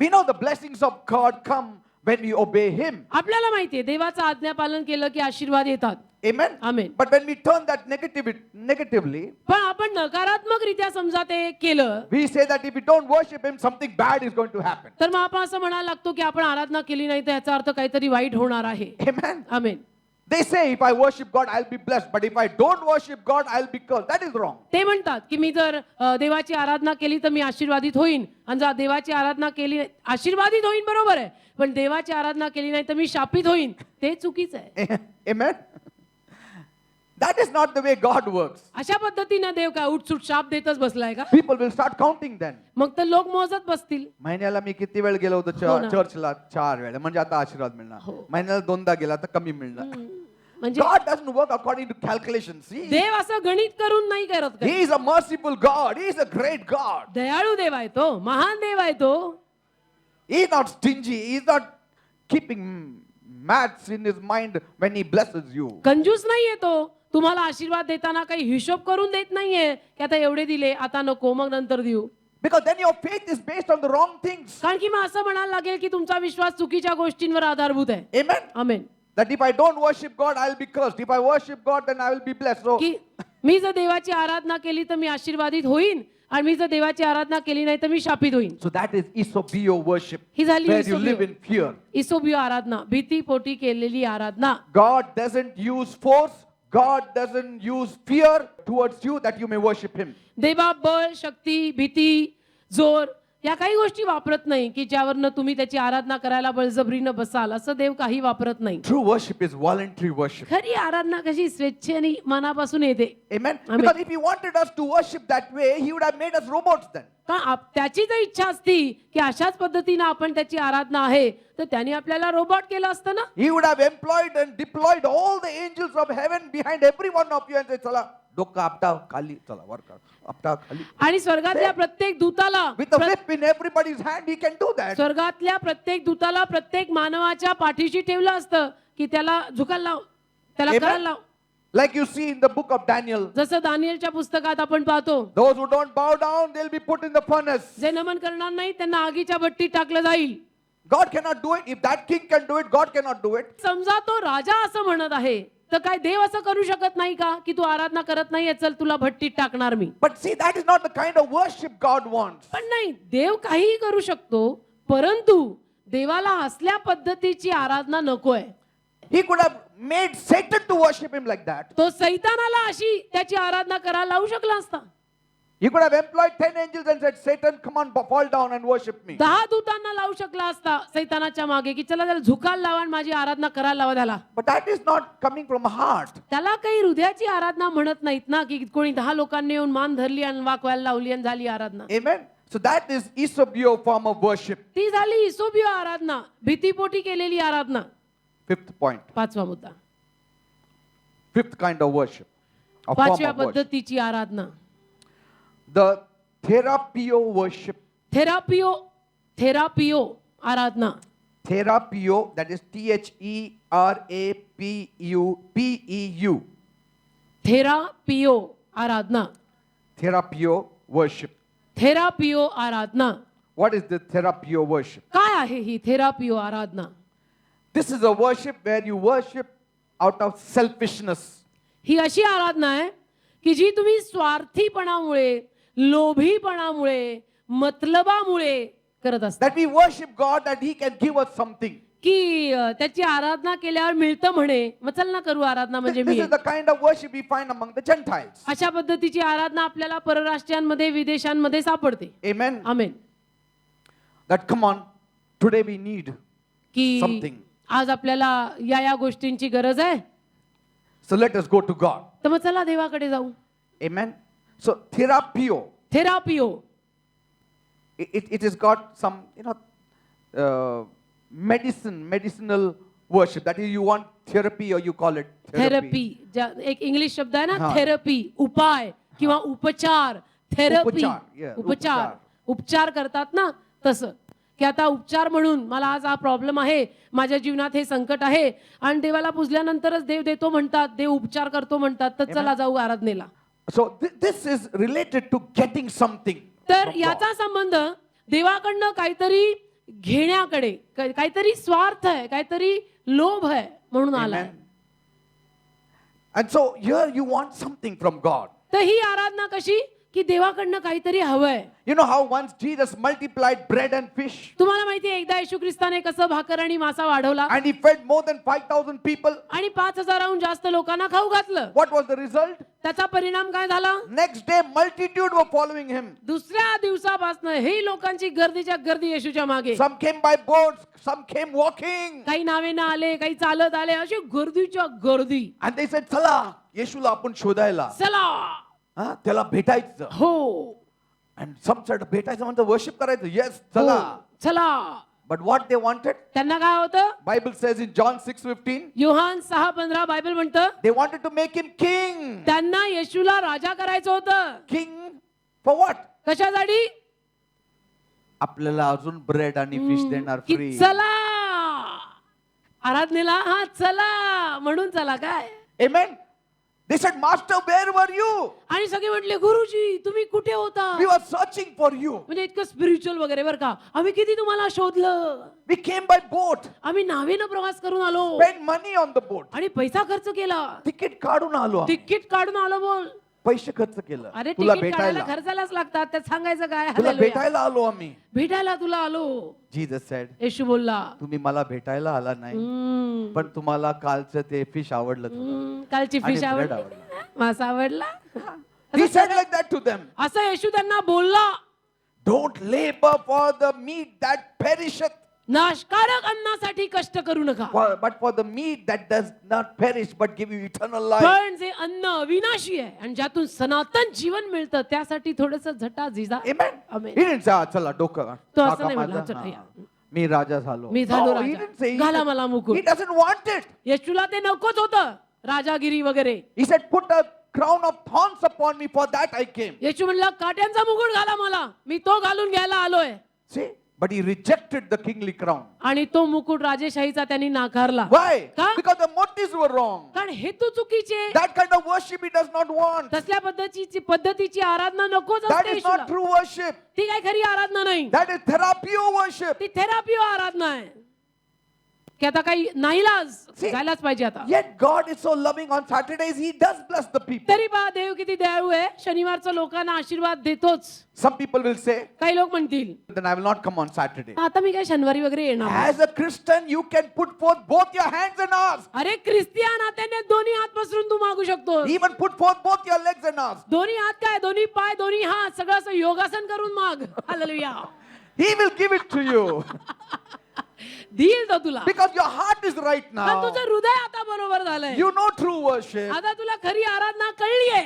We know the blessings of God come when we obey Him. आपल्याला माहितीये देवाचं आज्ञापालन केलं की आशीर्वाद येतात. Amen. Amen. But when we turn that negatively, पण आपण नकारात्मकरित्या समजा ते केलं we say that if we don't worship Him, something bad is going to happen. तर मग आपण असं म्हणायला लागतो की आपण आराधना केली नाही तर याचा अर्थ काहीतरी वाईट होणार आहे. Amen. Amen. They say if I worship God, I'll be blessed. But if I don't worship God, I'll be cursed. That is wrong. ते म्हणतात की मी जर देवाची आराधना केली तर मी आशीर्वादित होईन आणि जर देवाची आराधना केली आशीर्वादित होईन बरोबर आहे, पण देवाची आराधना केली नाही तर मी शापित होईन. ते चुकीचं आहे. Amen. That is not the way God works. अशा पद्धतीनं देव काय उठसूट शाप देतच बसलाय का? People will start counting then. मग तर लोक मोजत बसतील. महिन्याला मी किती वेळ गेलो होतो हो ना. चर्चला 4 वेळा म्हणजे आता आशीर्वाद मिळणार. हो. महिन्याला 2दा गेला तर कमी मिळणार. म्हणजे God doesn't work according to calculations. देव असं गणित करून नाही करत का? He is a merciful God. He is a great God. दयाळू देव आहे तो, महान देव आहे तो. He is not stingy. He is not keeping maths in his mind when he blesses you. कंजूस नाहीये तो. तुम्हाला आशीर्वाद देताना काही हिशोब करून देत नाहीये की आता एवढे दिले आता नको मग नंतर देऊ. Because then your faith is based on the wrong things. कारण की मग असं म्हणायला लागेल की तुमचा विश्वास चुकीच्या गोष्टींवर आधारभूत आहे. Amen. Amen. That if I don't worship God, I'll be cursed. If I worship God, then I will be blessed. So, की मी जर देवाची आराधना केली तर मी आशीर्वादित होईन आणि मी जर देवाची आराधना केली नाही तर मी शापित होईन. so that is isobio worship, ही झाली where you इसोबियो. live in fear. इसोबियो आराधना, भीतीपोटी केलेली आराधना. God doesn't use force. God doesn't use fear towards you that you may worship Him. देवा बळ, शक्ती, भीती, जोर या काही गोष्टी वापरत नाही की ज्यावरनं तुम्ही त्याची आराधना करायला बळजबरीनं बसाल. असं देव काही वापरत नाही. True worship is voluntary worship. खरी आराधना कशी स्वेच्छेने मनापासून येते. Amen. Amen. Because if He wanted us to worship that way, He would have made us robots then. कारण त्याची जर इच्छा असती की अशाच पद्धतीनं आपण त्याची आराधना आहे तर त्यांनी आपल्याला रोबोट केलं असतं ना. He would have employed and deployed all the angels of heaven behind every one of you and say, चला डोकं आपटा खाली चला वर कर आपटा खाली. आणि स्वर्गातल्या प्रत्येक दूताला With a whip in everybody's hand, He can do that. स्वर्गातल्या प्रत्येक दूताला प्रत्येक मानवाच्या पाठीशी ठेवलं असतं की त्याला झुकायला लाव, त्याला Amen. करायला लाव. Like you see in the book of Daniel, जसं दानिएलच्या पुस्तकात आपण पाहतो those who don't bow down, they'll be put in the furnace. जे नमन करणार नाही त्यांना आगीच्या भट्टीत टाकलं जाईल. God cannot do it. If that king can do it, God cannot do it. समजा तो राजा असं म्हणत आहे तर काय देव असं करू शकत नाही का की तू आराधना करत नाहीये चल तुला भट्टीत टाकणार मी. But see, that is not the kind of worship God wants. पण नाही, देव काहीही करू शकतो परंतु देवाला असल्या पद्धतीची आराधना नकोय. He could have made Satan to worship Him like that. तो सैतानाला अशी त्याची आराधना करायला लावू शकला असता. He could have employed 10 angels and said, Satan, come on, fall down and worship me. 10 दूतांना लावू शकला असता सैतानाच्या मागे की चला त्याला झुकायला लावा आणि माझी आराधना करायला लावा त्याला. But that is not coming from a heart. त्याला काही हृदयाची आराधना म्हणत नाहीत ना की कोणी 10 लोकांनी येऊन मान धरली आणि वाकवायला लावली आणि झाली आराधना. Amen. So that is Eusebio form of worship. ती झाली इसोबियो आराधना, भीतीपोटी केलेली आराधना. Fifth point. 5वा मुद्दा, Fifth kind of worship. A form 5व्या of worship. पद्धतीची आराधना. The therapio worship. थेरापियो Aradhana. Therapio, that is Therapeu. थेरापियो Aradhana. Therapio worship. थेरापियो Aradhana. What is the therapio worship? काय आहे ही थेरापियो आराधना? This is a worship where you worship out of selfishness. ही अशी आराधना आहे की जी तुम्ही स्वार्थीपणामुळे, लोभीपणामुळे, मतलबामुळे करत असता. That we worship God that He can give us something. की त्याची आराधना केल्यावर मिळतं म्हणे, मग चल ना करू आराधना म्हणजे This me. is the kind of worship we find among the Gentiles. अशा पद्धतीची आराधना आपल्याला परराष्ट्रांमध्ये, विदेशांमध्ये सापडते. Amen. Amen. That come on, today we need की something. आज आपल्याला या गोष्टींची गरज आहे, So let us go to God. तर मग चला देवाकडे जाऊ. Amen. So therapio, थेरापियो it has got some, medicinal worship. That is, you want therapy or you call it therapy. एक इंग्लिश शब्द आहे ना, हा. थेरपी, उपाय किंवा उपचार. थेरपी उपचार, yeah, उपचार, उपचार करतात ना तसं, की आता उपचार म्हणून मला आज हा प्रॉब्लेम आहे, माझ्या जीवनात हे संकट आहे आणि देवाला पुजल्यानंतरच देव देतो म्हणतात, देव उपचार करतो म्हणतात, तर चला जाऊ आराधनेला. So this is related to getting something. तर from God. याचा संबंध देवाकडनं काहीतरी घेण्याकडे, काहीतरी स्वार्थ आहे, काहीतरी लोभ आहे म्हणून आलाय. Amen. And so here you want something from God. तर ही आराधना कशी की देवाकडनं काहीतरी हवंय. You know how once Jesus multiplied bread and fish तुम्हाला माहितीये एकदा येशू ख्रिस्ताने कसं भाकर आणि मासा वाढवला and He fed more than 5,000 people. आणि 5,000हून जास्त लोकांना खाऊ घातलं. What was the result? त्याचा परिणाम काय झाला? Next day multitude were following Him. दुसऱ्या दिवसापासून ही लोकांची गर्दीच्या गर्दी येशूच्या मागे. Some came by boats, some came walking. काही नावेनं आले, काही चालत आले, अशी गर्दीच्या गर्दी. And they said, चला येशूला आपण शोधायला. चला हा, त्याला भेटायचं. हो And some said भेटायचं म्हणजे worship करायचं. Yes, हो, चला. चला. But what they wanted? त्यांना काय होतं? Bible says in John 6:15, योहान 6:15 बायबल म्हणतं they wanted to make Him king. त्यांना येशूला राजा करायचं होतं. King for what? कशासाठी? आपल्याला अजून ब्रेड आणि फिश देणार की फ्री. चला आराधनेला, हा चला म्हणून चला काय. Amen. They said, Master, where were you? आणि सगळे म्हटले गुरुजी तुम्ही कुठे होता? We were searching for you. म्हणजे इतकं स्पिरिच्युअल वगैरे बरं का, आम्ही किती तुम्हाला शोधलं. We came by boat, आम्ही नावेनं प्रवास करून आलो spent money on the boat. आणि पैसा खर्च केला, तिकीट काढून आलो. तिकीट काढून आलो. बोल, पैसे खर्च केलं. अरे तुला तिकीट काढायला भेटायला. खर्चालाच लागतात, त्यात सांगायचं काय. तुला हालेलुया. भेटायला आलो आम्ही. भेटायला तुला आलो. Jesus said, येशू बोलला, तुम्ही मला भेटायला आला नाही, पण तुम्हाला कालचं ते फिश आवडलं. कालची आणि फिश bread आवडली, आवडलं. मासा आवडला. He said like that to them. असं येशू त्यांना बोलला. Don't labor for the meat that perisheth, नाशकारक अन्नासाठी कष्ट करू नका, but for the meat that does not perish but give you eternal life. पण जे अन्न विनाशी आहे आणि ज्यातून सनातन जीवन मिळतं त्यासाठी थोडस झटा झिजा. Amen. Amen. He didn't say, चला डोकं तो असं टाका नाही म्हणला, माझं. चला, हा. या. मी राजा झालो. मी झालो No, he Raja. didn't say. घाला मला मुकुट. He doesn't want it. येशूला ते नकोच होतं राजागिरी वगैरे. He said, put a crown of thorns upon me, for that I came. येशू म्हणला काट्यांचा मुकुट घाला मला, मी तो घालून घ्यायला आलोय. See, but he rejected the kingly crown. आणि तो मुकुट राजेशाहीचा त्यांनी नाकारला. Why? का? Because the motives were wrong. कारण हेतू चुकीचे. That kind of worship he does not want. तसल्या पद्धतीची आराधना नकोच That असते is येशूला. not true worship. ती काय खरी आराधना नाही, That is therapio worship. ती थेरापिओ आराधना आहे. की आता काही नाईलाज See, जायलाच पाहिजे आता. Yet God is so loving on Saturdays, He does bless the people. तरी पहा देव किती दयाळू आहे, शनिवारचं लोकांना आशीर्वाद देतोच. Some people will say, काही लोक म्हणतील then I will not come on Saturday. आता मी काय शनिवारी वगैरे येणार नाही. As a Christian, you can put forth both your hands and ask. अरे ख्रिस्ती या नात्याने दोन्ही हात पसरून तू मागू शकतो. Even put forth both your legs and ask. दोन्ही हात काय, दोन्ही पाय, दोन्ही हात, सगळं असं योगासन करून माग. Hallelujah. He will give it to you. देईल तो तुला. Because your heart is right पण now. तुझं हृदय आता बरोबर झालंय. You know true worship. आता तुला खरी आराधना कळलीये.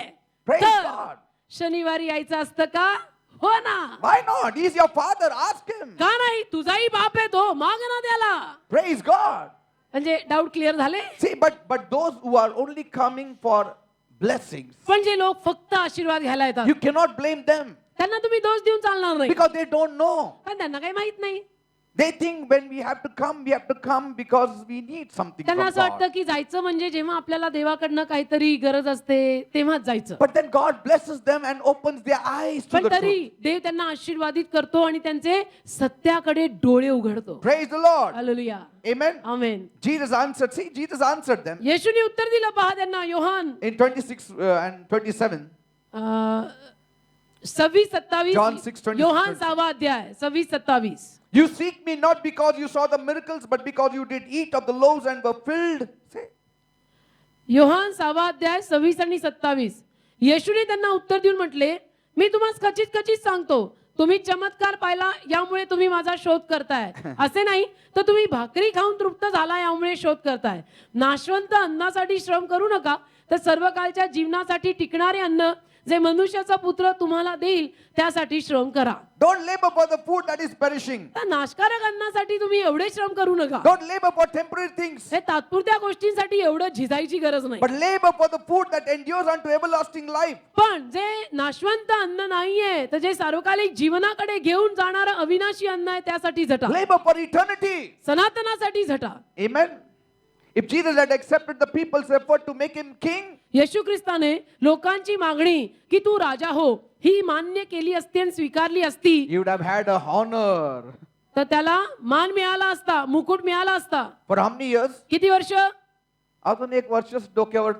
Praise तर God. शनिवारी यायचं असतं का? हो ना. Why not? He's your father. Ask him. का नाही? तुझाही बाप आहे तो, माग ना त्याला. Praise God. म्हणजे डाऊट क्लिअर झाले. See, but those who are only coming for blessings, पण जे लोक फक्त आशीर्वाद घ्यायला येतात you cannot blame them त्यांना तुम्ही दोष देऊन चालणार नाही. because they don't know. पण त्यांना काही माहित नाही. They think when we have to come because we need something त्यांना from असं वाटतं God. की जायचं म्हणजे जेव्हा आपल्याला देवाकडनं काहीतरी गरज असते तेव्हाच जायचं. But then God blesses them and opens their eyes to पण the तरी truth. देव त्यांना आशीर्वादित करतो आणि त्यांचे सत्याकडे डोळे उघडतो. Praise the Lord. Hallelujah. Amen. Amen. Jesus answered. See, Jesus answered them येशूने उत्तर दिलं पहा त्यांना. Yohan in 26 and 27. 26-27. John 6:26. Yohan 6वा अध्याय 26-27. You seek me not because you saw the miracles, but because you did eat of the loaves and were filled. Say, Yohan 6वा अध्याय 26 आणि 27. येशूने त्यांना उत्तर देऊन म्हटले, मी तुम्हाला खचित खचित सांगतो, तुम्ही चमत्कार पाहिला यामुळे तुम्ही माझा शोध करताय. असे नाही तर तुम्ही भाकरी खाऊन तृप्त झाला यामुळे शोध करताय. नाशवंत अन्नासाठी श्रम करू नका, तर सर्वकाळच्या जीवनासाठी टिकणारे अन्न जे मनुष्याचा पुत्र तुम्हाला देईल त्यासाठी श्रम करा. don't labor for the food that is perishing. तर नाशकारक अन्नासाठी तुम्ही एवढे श्रम करू नका. Don't labor for temporary things, हे तात्पुरत्या गोष्टींसाठी एवढं झिजायची गरज नाही. but labor for the food that endures unto everlasting life. पण जे नाशवंत अन्न नाहीये, तर जे सार्वकालिक जीवनाकडे घेऊन जाणारं अविनाशी अन्न आहे त्यासाठी झटा. Labor for eternity. सनातनासाठी झटा. Amen. If Jesus had accepted the people's effort to make him king, येशू ख्रिस्ताने लोकांची मागणी की तू राजा हो ही मान्य केली असती आणि स्वीकारली असती, he would have had a honor. तर त्याला मान मिळाला असता, मुकुट मिळाला असता. For how many years? किती वर्ष? अजून एक वर्ष डोक्यावर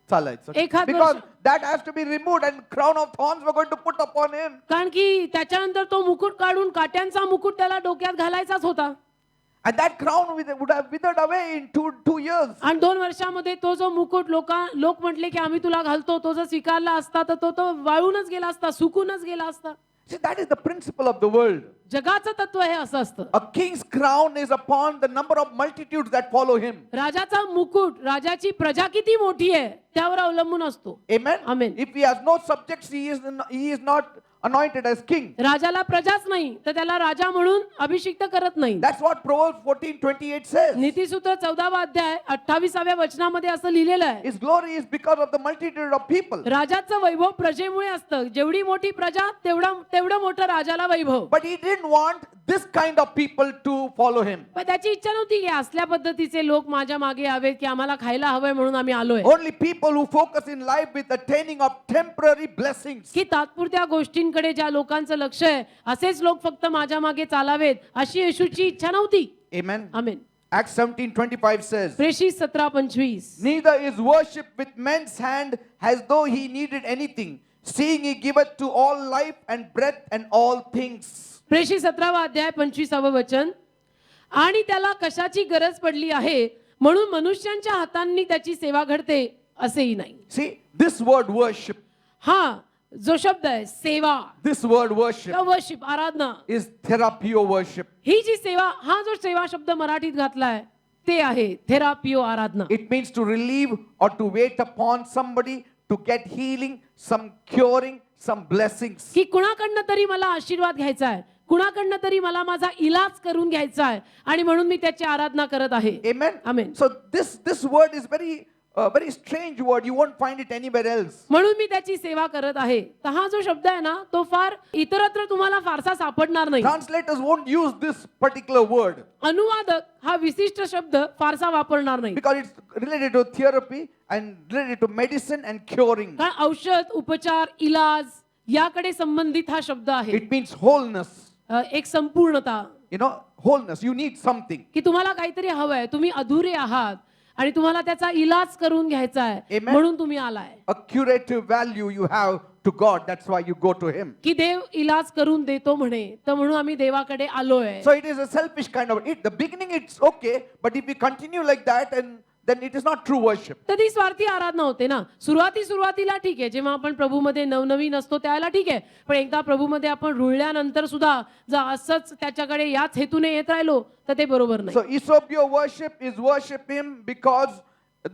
चालायचं. एखाद Because वर्ष. that has to be removed and crown of thorns were going to put upon him. कारण की त्याच्यानंतर तो मुकुट काढून काट्यांचा मुकुट त्याला डोक्यात घालायचाच होता. And that crown would have withered away in two years. आणि 2 वर्षामध्ये तो जो मुकुट लोक म्हटले की आम्ही तुला घालतो, तो जर स्वीकारला असता तर तो वाळूनच गेला असता, सुकूनच गेला असता. See, that is the principle of the world. जगाचं तत्व हे असं असतं. A king's crown is upon the number of multitudes that follow him. राजाचा मुकुट, राजाची प्रजा किती मोठी आहे त्यावर अवलंबून असतो. Amen. Amen. If he has no subjects, he is not anointed as king. राजाला प्रजाच नाही तर त्याला राजा म्हणून अभिषिक्त करत नाही. That's what Proverbs 14:28 says. नीतिसूत्र 14वा अध्याय 28व्या वचनामध्ये असं लिहिलेलं आहे. His glory is because of the multitude of people. राजाचं वैभव प्रजेमुळे असतं. जेवढी मोठी प्रजा तेवढं मोठं राजाला वैभव. But he didn't want this kind of people to follow him. पण त्याची इच्छा नव्हती की असल्या पद्धतीचे लोक माझ्या मागे यावेत की आम्हाला खायला हवंय म्हणून आम्ही आलोय. Only people who focus in life with attaining of temporary blessings. की तात्पुरत्या गोष्टींकडे ज्या लोकांचं लक्ष आहे असेच लोक फक्त माझ्या मागे चालावेत अशी येशूची इच्छा नव्हती. Amen. आमेन. Acts 17:25 says, प्रेषित 17:25. neither is worship with men's hand as though he needed anything, seeing he giveth to all life and breath and all things. प्रेषित 17वा अध्याय 25वे वचन. आणि त्याला कशाची गरज पडली आहे म्हणून मनुष्यांच्या हातांनी त्याची सेवा घडते असेही नाही. See, this word worship, हा जो शब्द आहे सेवा, this word worship worship Aradhana, is therapio worship. ही जी सेवा, हा जो सेवा शब्द मराठीत घातलाय ते आहे थेरापिओ आराधना. It means to relieve or to wait upon somebody to get healing, some curing, some blessings. की कुणाकडनं तरी मला आशीर्वाद घ्यायचा आहे, कुणाकडनं तरी मला माझा इलाज करून घ्यायचा आहे आणि म्हणून मी त्याची आराधना करत आहे. Amen. Amen. So this word is very strange word. You won't find it anywhere else. म्हणून मी त्याची सेवा करत आहे. तर हा जो शब्द आहे ना तो फार इतरत्र तुम्हाला फारसा सापडणार नाही. Translators won't use this particular word अनुवादक हा विशिष्ट शब्द फारसा वापरणार नाही. because it's related to therapy and related to medicine and curing. कारण औषध, उपचार, इलाज याकडे संबंधित हा शब्द आहे. It means wholeness. एक संपूर्णता. wholeness. You need something. की तुम्हाला काहीतरी हवंय, तुम्ही अधुरे आहात आणि तुम्हाला त्याचा इलाज करून घ्यायचा आहे, Amen. म्हणून तुम्ही आलाय. A curative value you have to God. That's why you go to Him. की देव इलाज करून देतो म्हणे, तर म्हणून आम्ही देवाकडे आलोय. So it is a selfish kind of it. The beginning it's okay, but if we continue like that, and then it is not true worship. तर ती स्वार्थी आराधना होते ना. सुरुवातीला ठीक आहे, जेव्हा आपण प्रभूमध्ये नवनवीन असतो त्यावेळेला ठीक आहे, पण एकदा प्रभूमध्ये आपण रुळल्यानंतर सुद्धा जर असंच त्याच्याकडे याच हेतूने येत राहिलो तर ते बरोबर नाही. So Eusebio worship is worship Him because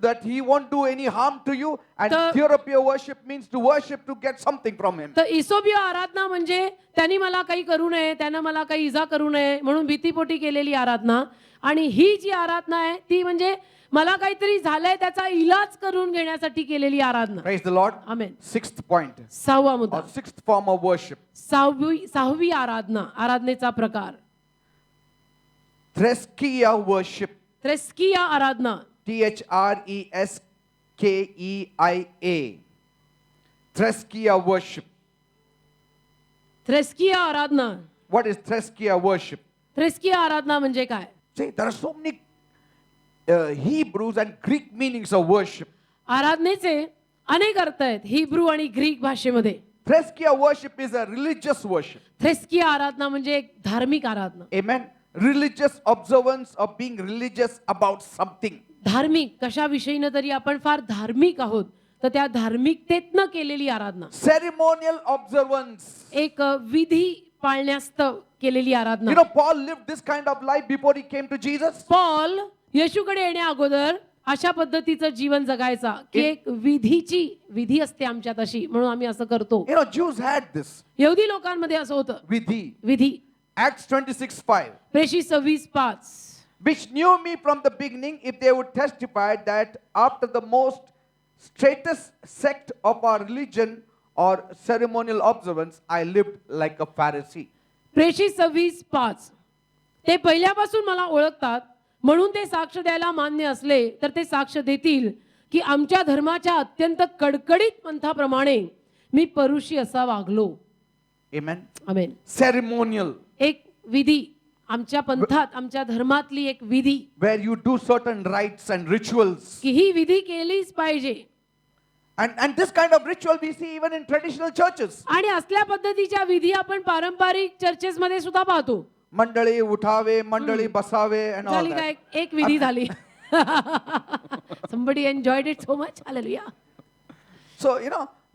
that He won't do any harm to you, and Theoropia worship means to worship to get something from Him. तर इसोबियो आराधना म्हणजे त्यांनी मला काही करू नये, त्यानं मला काही इजा करू नये म्हणून भीतीपोटी केलेली आराधना, आणि ही जी आराधना आहे ती म्हणजे मला काहीतरी झालंय त्याचा इलाज करून घेण्यासाठी केलेली आराधना. Praise the Lord. Amen. Sixth point, सहावा मुद्दा, or sixth form of worship, सहावी आराधनेचा प्रकार, Threskia worship. थ्रेस्किया Aradhana. Threskeia. Threskia worship. थ्रेस्किया Aradhana. What is Threskia worship? थ्रेस्किया आराधना म्हणजे काय? See, there are so many Hebrews and Greek meanings of worship. आराधनेचे अनेक अर्थ आहेत हिब्रू आणि ग्रीक भाषेमध्ये. Threskia worship is a religious worship. थ्रेस्किया आराधना म्हणजे एक धार्मिक आराधना. Amen. Religious observance of being religious about something. धार्मिक कशाविषयीनं तरी आपण फार धार्मिक आहोत, तर त्या धार्मिकतेतनं केलेली आराधना. Ceremonial observance. एक विधी पाळण्यास्तव केलेली आराधना. Paul lived this kind of life before he came to Jesus. Paul येशूकडे येण्या अगोदर अशा पद्धतीचं जीवन जगायचा की एक विधी असते आमच्यात अशी, म्हणून आम्ही असं करतो. Jews had this. यहुदी लोकांमध्ये असं होतं, विधी. Acts 26:5. प्रेषित 26:5. Which knew me from the beginning, if they would testify that after the most straightest sect of our religion or ceremonial observance, I lived like a Pharisee. प्रेषित 26:5. ते पहिल्यापासून मला ओळखतात, म्हणून ते साक्ष द्यायला मान्य असले तर ते साक्ष देतील की आमच्या धर्माच्या अत्यंत कडकडीत पंथाप्रमाणे मी परुषी असा वागलो. Amen. आमेन. Ceremonial. एक विधी, आमच्या पंथात आमच्या धर्मातली एक विधी, where you do certain rites and rituals. की ही विधी केलीच पाहिजे. And this kind of ritual we see even in traditional churches. आणि असल्या पद्धतीच्या विधी आपण पारंपरिक चर्चेस मध्ये सुद्धा पाहतो. मंडळी उठावे, मंडळी बसावे, and all झाली that. काय एक विधी झाली. Somebody enjoyed it so much. Hallelujah. So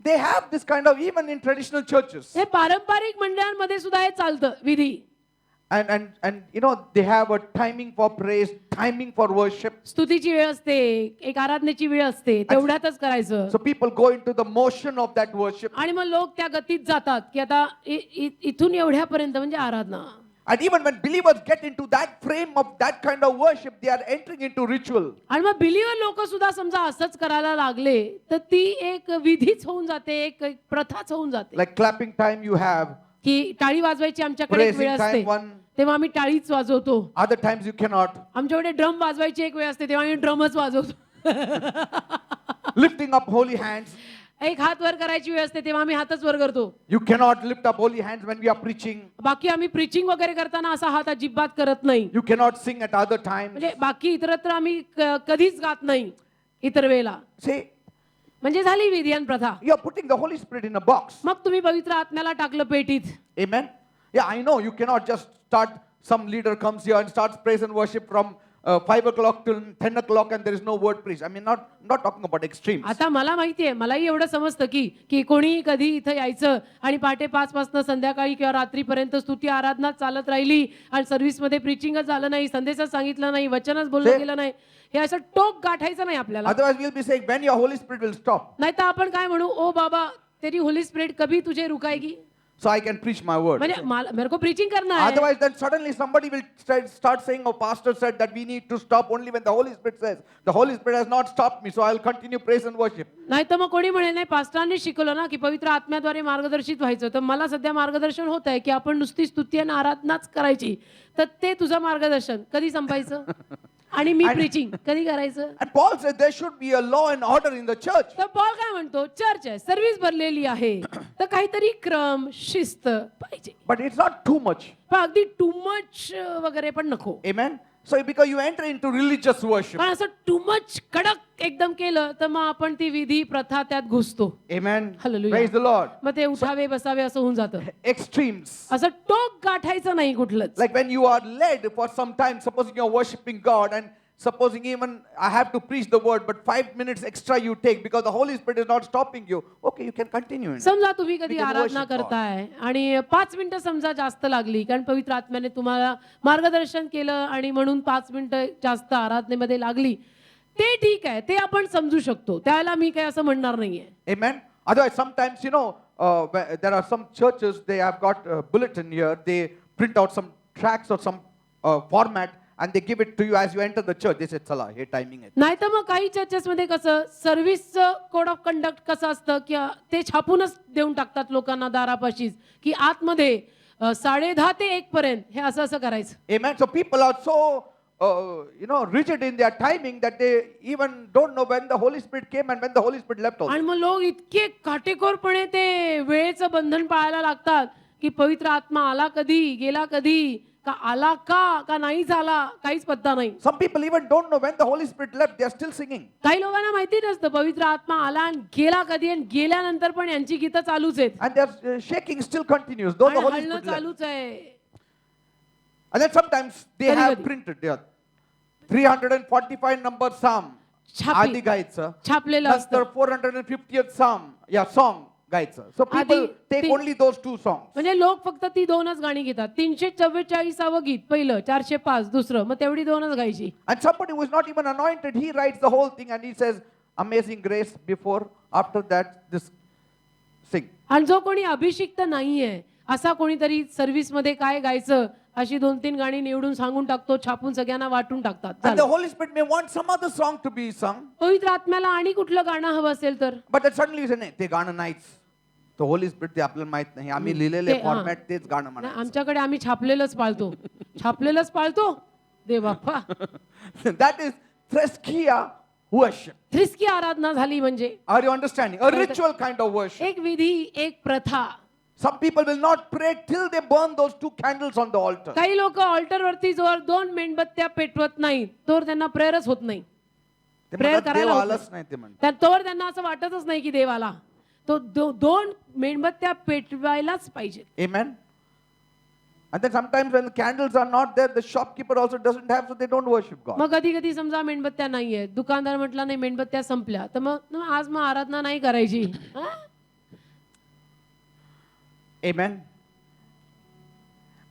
they have this kind of even in traditional churches. हे पारंपरिक मंडळांमध्ये सुद्धा हे चालतं विधी. And they have a timing for praise, timing for worship. स्तुतीची वेळ असते, एक आराधनेची वेळ असते, तेवढ्यातच करायचं. So people go into the motion of that worship. आणि मग लोक त्या गतीत जातात की आता इथून एवढ्यापर्यंत म्हणजे आराधना. And even when believers get into that frame of that kind of worship, they are entering into ritual. आणि मग बिलीवर लोक सुद्धा समजा असंच करायला लागले तर ती एक विधीच होऊन जाते, एक प्रथाच होऊन जाते. Like clapping time you have, की टाळी वाजवायची आमच्याकडे एक वेळ praising असते, time one, तेव्हा आम्ही टाळीच वाजवतो. other times you cannot. आमच्याकडे ड्रम वाजवायची एक वेळ असते, तेव्हा आम्ही ड्रमच वाजवतो. Lifting up holy hands. एक हात वर करायची वेळ असते, तेव्हा आम्ही हातच वर करतो. You cannot lift up holy hands when we are preaching. बाकी आम्ही प्रीचिंग वगैरे करताना असा हात अजिबात करत नाही. You cannot sing at other times. म्हणजे बाकी इतरत्र आम्ही कधीच गात नाही इतर वेळेला. See, म्हणजे झाली विधी आणि प्रथा. you are putting the Holy Spirit in a box. मग तुम्ही पवित्र आत्म्याला टाकलं पेटीत. Amen. Yeah, I know you cannot just start. Some leader comes here and starts praise and worship from 5 o'clock till 10 o'clock and there is no word preached. I mean, not talking about extremes. आता मला माहितीये, मलाही एवढं समजतं की कोणी कधी इथं यायचं आणि पहाटे 5 पासून संध्याकाळी किंवा रात्रीपर्यंत स्तुती आराधना चालत राहिली आणि सर्व्हिसमध्ये प्रीचिंगच झालं नाही, संदेशच सांगितलं नाही, वचनच बोललं गेलं नाही, हे असं टोक गाठायचं नाही आपल्याला. Otherwise we'll be saying when your Holy Spirit will stop. नाही तर आपण काय म्हणू, ओ बाबा तेरी होली स्पिरिट कभी तुझे रुकाएगी. So I can preach my word. म्हणजे मेरे को प्रीचिंग करना है. Otherwise then suddenly somebody will start saying, oh, pastor said that we need to stop only when the Holy Spirit says. The Holy Spirit has not stopped me, so I'll continue praise and worship. नाही तर मग कोणी म्हणेल नाही पास्टरांनी शिकवलं ना की पवित्र आत्म्याद्वारे मार्गदर्शित व्हायचं, तर मला सध्या मार्गदर्शन होत आहे की आपण नुसती स्तुती आणि आराधनाच करायची, तर ते तुझं मार्गदर्शन कधी संपायचं. आणि मी प्रीचिंग कधी करायचं? And Paul said there should be a law and order in the church. तर पॉल काय म्हणतो, चर्च आहे, सर्व्हिस भरलेली आहे, तर काहीतरी क्रम शिस्त पाहिजे, But it's not too much. पण अगदी टू मच वगैरे पण नको. Amen. So because you enter into religious worship. कारण असं टू मच कडक एकदम केलं तर मग आपण ती विधी प्रथा त्यात घुसतो. Amen. Hallelujah. Praise the Lord. मग ते उठावे बसावे असं होऊन जातं. Extremes. असं टोक गाठायचं नाही कुठलंच. Like when you are led for some time, supposing you're worshiping God and supposing even I have to preach the word, but 5 minutes extra you take because the Holy Spirit is not stopping you. Okay, you can continue. In it. समजा तुम्ही कधी We can Aradhana worship God. करताय आणि 5 मिनिटं समजा जास्त लागली कारण पवित्र आत्म्याने तुम्हाला मार्गदर्शन केलं आणि म्हणून 5 मिनिटं जास्त आराधनेमध्ये लागली, ते ठीक आहे, ते आपण समजू शकतो, त्याला मी काय असं म्हणणार नाहीये. Amen. Otherwise, sometimes, there are some churches, they have got a bulletin here. They print out some tracts or some format and they give it to you as you enter the church. They say, "Chala, हे timing आहे." नाही तर मग काही चर्चेस मध्ये कसं सर्व्हिसचं कोड ऑफ कंडक्ट कसं असतं की ते छापूनच देऊन टाकतात लोकांना दारापाशीच की आतमध्ये 10:30 ते 1 पर्यंत हे असं असं करायचं. Amen. So people are so rigid in their timing that they even don't know when the Holy Spirit came and when the Holy Spirit left also. आणि मग लोक इतके काटेकोरपणे ते वेळेचं बंधन पाळायला लागतात की पवित्र आत्मा आला कधी, गेला कधी, का आला का नाही झाला, काहीच पत्ता नाही. Some people even don't know when the Holy Spirit left. They are still singing. काही लोकांना माहिती नसतं पवित्र आत्मा आला आणि गेला कधी, आणि गेल्यानंतर पण यांची गीतं चालूच आहेत And their shaking still continues, though the आणि Holy हलणं Spirit left. चालूच आहे. And then sometimes they कधी have कधी. printed there 345 number Psalm. छापी. आधी गायचं. छापलेलं नंतर असतं. 450th Psalm. Song गायचं. So people आधी take ती- only those 2 songs. म्हणजे लोक फक्त ती 2च गाणी घेतात. 344वं गीत पहिलं, 405 दुसरं, मग तेवढी 2च गायची. And somebody who is not even anointed, he writes the whole thing and he says, "Amazing grace before, after that, this sing." आणि जो कोणी अभिषिक्त नाहीये असा कोणीतरी सर्व्हिस मध्ये काय गायचं अशी 2-3 गाणी निवडून सांगून टाकतो, छापून सगळ्यांना वाटून टाकतात. And the झालं. Holy Spirit may want some other song to be sung, पवित्र आत्म्याला आणि कुठलं गाणं हवं असेल तर but then suddenly you say, "नाही, ते गाणं नाहीच." The Holy Spirit ते आपल्याला माहित नाही. आम्ही लिहिलेले ते- हां. फॉर्मॅट तेच गाणं नाही, म्हणा. आमच्याकडे आम्ही छापलेलंच पाळतो. छापलेलंच पाळतो दे बाप्पा. That is Threskia worship. ख्रिस्ती आराधना झाली म्हणजे Are you understanding? A ritual kind of worship. एक विधी, एक प्रथा. Some people will not pray till they burn those 2 candles on the altar. काही लोक ऑल्टर वरती जोर 2 मेणबत्त्या पेटवत नाही तोवर त्यांना प्रेयरच होत नाही. ते प्रेयर म्हणतात, करायला देव होत आलाच नाही ते म्हणतात. नाही. तोवर त्यांना असं वाटतच नाही की देव आला. तो 2 मेणबत्त्या पेटवायलाच पाहिजे. Amen. And then sometimes when the candles are not there, the shopkeeper also doesn't have, so they don't worship God. मग कधी कधी समजा मेणबत्त्या नाहीये, दुकानदार म्हटला नाही मेणबत्त्या संपल्या, तर मग आज मग आराधना नाही करायची. हा? Amen.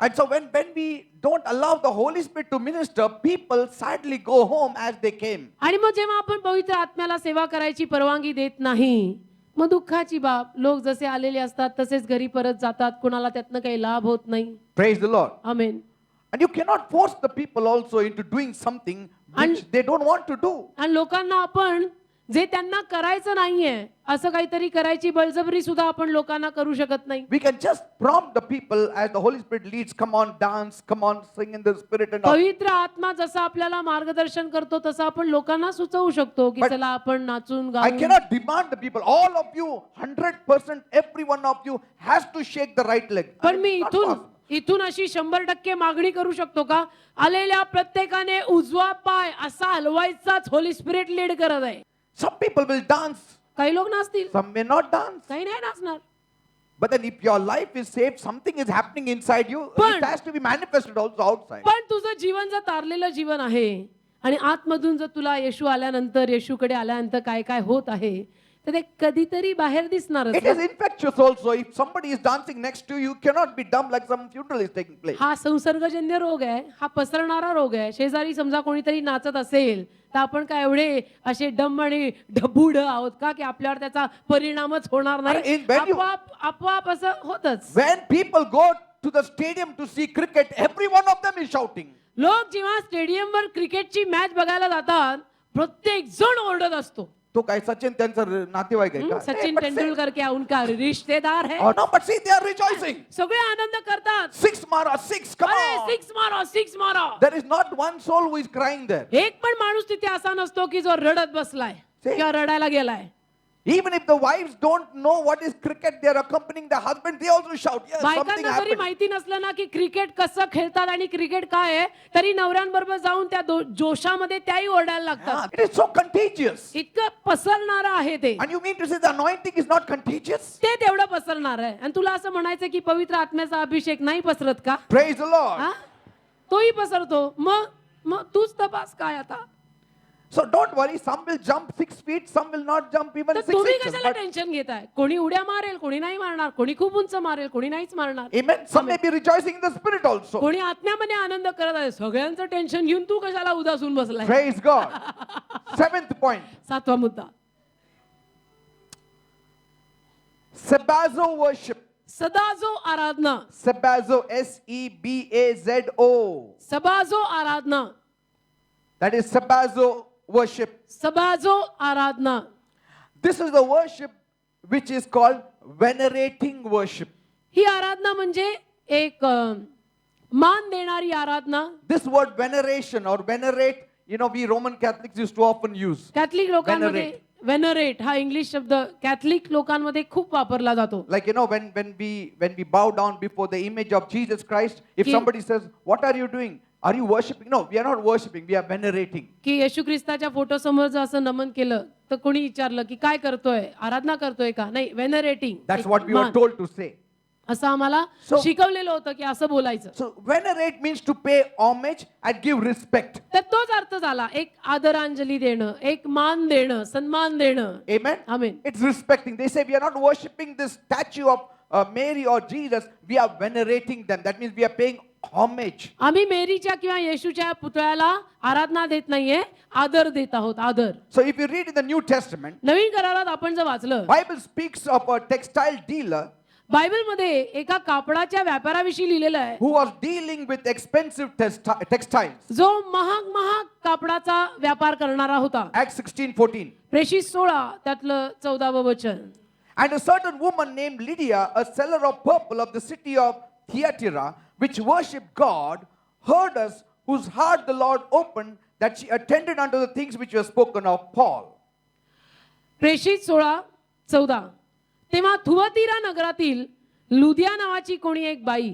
And so when we don't allow the Holy Spirit to minister, people sadly go home as they came. आणि मग जेव्हा आपण पवित्र आत्म्याला सेवा करायची परवानगी देत नाही, मग दुःखाची बाब, लोक जसे आलेले असतात तसेच घरी परत जातात, कुणाला त्यातनं काही लाभ होत नाही. Praise the Lord. Amen. And you cannot force the people also into doing something which they don't want to do. आणि लोकांना आपण जे त्यांना करायचं नाहीये असं काहीतरी करायची बळजबरी सुद्धा आपण लोकांना करू शकत नाही. We can just prompt the people as the Holy Spirit leads. Come on, dance. Come on, sing in the Spirit and all. पवित्र आत्मा जसं आपल्याला मार्गदर्शन करतो तसं आपण लोकांना सुचवू शकतो की But चला आपण नाचून I gown. cannot demand the people. All of you, 100%, every one of you has to shake the right leg. पण मी It's not इथून possible. इथून अशी 100% मागणी करू शकतो का आलेल्या प्रत्येकाने उजवा पाय असा हलवायचाच होली स्पिरिट लीड करत आहे. Some people will dance. काही लोक नाचतील, Some may not dance. काही नाही नाचणार. But then if your life is saved, something is happening inside you. पण- It has to be manifested also outside. पण तुझं जीवन जर तारलेलं जीवन आहे आणि आतमधून जर तुला येशू आल्यानंतर, येशूकडे आल्यानंतर काय काय होत आहे तर ते कधीतरी बाहेर दिसणारच. It is infectious also. If somebody is dancing next to you, you cannot be dumb like some funeral is taking place. हा संसर्गजन्य रोग आहे, हा पसरणारा रोग आहे. शेजारी समजा कोणीतरी नाचत असेल तर आपण काय एवढे असे डम आणि ढबूड आहोत का की आपल्यावर त्याचा परिणामच होणार नाही. अरे, when you- आपोआप असं होतच. When people go to the stadium to see cricket, every one of them is shouting. लोक जेव्हा स्टेडियमवर क्रिकेटची मॅच बघायला जातात प्रत्येक जण ओरडत असतो. तो काय सचिन त्यांचा नातेवाईक आहे का? सचिन But see- तेंदुलकर क्या उनका रिश्तेदार है? Oh no, but see, they are rejoicing. सगळे आनंद करतात. 6 Mara, 6, come अरे on. सिक्स मारा, सिक्स मारा. There is not one soul who is crying there. एक पण माणूस तिथे असा नसतो की जो रडत बसलाय See? किंवा रडायला गेलाय. Even if the wives don't know what is cricket, they are accompanying the husband, they also shout, yes, something बायकांना जरी happened. माहिती नसलं ना की क्रिकेट कसं खेळतात आणि क्रिकेट काय आहे, तरी नवऱ्यांबरोबर जाऊन त्या जोशामध्ये त्याही ओरडायला Yeah, लागतात. it is so contagious. इतकं पसरणारं आहे ते. And you mean to say the anointing is not contagious? ते तेवढं पसरणार आहे. आणि तुला असं म्हणायचं की पवित्र आत्म्याचा अभिषेक नाही पसरत का? Praise the Lord. हा? तोही पसरतो. मग तूच तपास काय आता. So don't worry, some will jump 6 feet, some will not jump even तर 6 तुम्ही inches. कशाला But, टेन्शन घेताय? कोणी उड्या मारेल, कोणी नाही मारणार, कोणी खूप उंच मारेल, कोणी नाहीच मारणार. amen. Some may be rejoicing in the spirit also. कोणी आत्म्यामध्ये आनंद करत आहे. सगळ्यांचं टेन्शन घेऊन तू कशाला उदासून बसलाय. Praise God. 7th point. सातवा मुद्दा, Sebazo worship. सदाजो Aradhana. Sebazo, Sebazo. सबाजो Aradhana. That is Sebazo worship. Sabazo Aradhana. This is the worship which is called venerating worship. ही आराधना म्हणजे एक मान देणारी आराधना. This word veneration or venerate, you know, we Roman Catholics used to often use. Catholic लोकांमध्ये वेनरेट हा इंग्लिश शब्द कॅथलिक लोकांमध्ये खूप वापरला जातो. Like, you know, when we bow down before the image of Jesus Christ, if Ki- somebody says, what are you doing? Are you worshiping? No, we are not worshiping, we are venerating. की येशू ख्रिस्ताच्या फोटो समोर जर असं नमन केलं तर कोणी विचारलं की काय करतोय, आराधना करतोय का? नाही, वेनरेटिंग. That's what we were told to say. असं आम्हाला So- शिकवलेलं होतं की असं बोलायचं. So venerate means to pay homage and give respect. तर तोच अर्थ झाला, एक आदरांजली देणं, एक मान देणं, सन्मान देणं. Amen? Amen. It's respecting. They say we are not worshiping this statue of Mary or Jesus. We are venerating them. That means we are paying homage. आम्ही मेरीच्या किंवा येशूच्या पुतळ्याला आराधना देत नाहीये, आदर देत आहोत. आदर. So if you read in the New Testament, नवीन करारात आपण जर वाचलं, Bible speaks of a textile dealer बायबलमध्ये एका कापडाच्या व्यापाराविषयी लिहिलेलं आहे, who was dealing with expensive textiles. जो महाग महाग कापडाचा व्यापार करणारा होता. Acts 16:14. प्रेषित 16 त्यातलं 14वं वचन. And a certain woman named Lydia, a seller of purple of the city of Thyatira, which worshipped God, heard us, whose heart the Lord opened, that she attended unto the things which were spoken of Paul. प्रेषित 16:14. तेव्हा थुवतीरा नगरातील लुदिया नावाची कोणी एक बाई,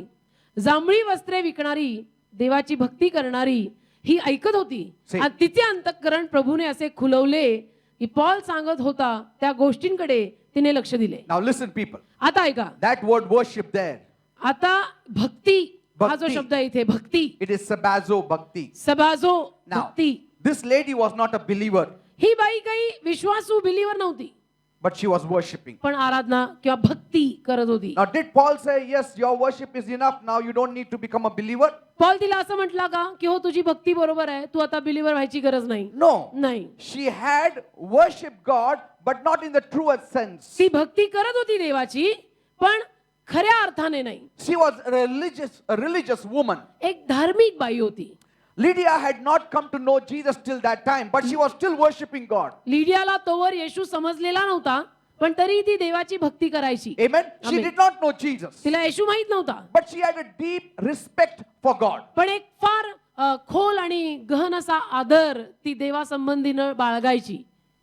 जांभळी वस्त्रे विकणारी, देवाची भक्ती करणारी, ही ऐकत होती. See. आणि तिचे अंतःकरण प्रभूने असे खुलवले की पॉल सांगत होता त्या गोष्टींकडे तिने लक्ष दिले. Now listen, people. आता ऐका, That word worship there, आता भक्ती हा जो भक्ती. शब्द आहे इथे, भक्ती, it is sabazo bhakti. सबाजो Now, Bhakti. this lady was not a believer, ही बाई काही विश्वासू बिलीवर नव्हती, but she was worshiping. पण आराधना किंवा भक्ती करत होती. Now, did Paul say, yes, your worship is enough, now you don't need to become a believer? Paul तिला असं म्हटला का की हो तुझी भक्ती बरोबर आहे, तू आता बिलीवर व्हायची गरज नाही? No. नाही. She had worshipped God, but not in the truest sense. ती भक्ती करत होती देवाची, पण खऱ्या अर्थाने नाही. She was a religious woman. एक धार्मिक बाई होती. Lydia had not come to know Jesus till that time, but she was still worshipping God. लिडियाला तोवर येशू समजलेला नव्हता, पण तरी ती देवाची भक्ती करायची. Amen. She Amen. did not know Jesus, तिला येशू माहित नव्हता, but she had a deep respect for God. पण एक फार खोल आणि गहन असा आदर ती देवासंबंधीनं बाळगायची.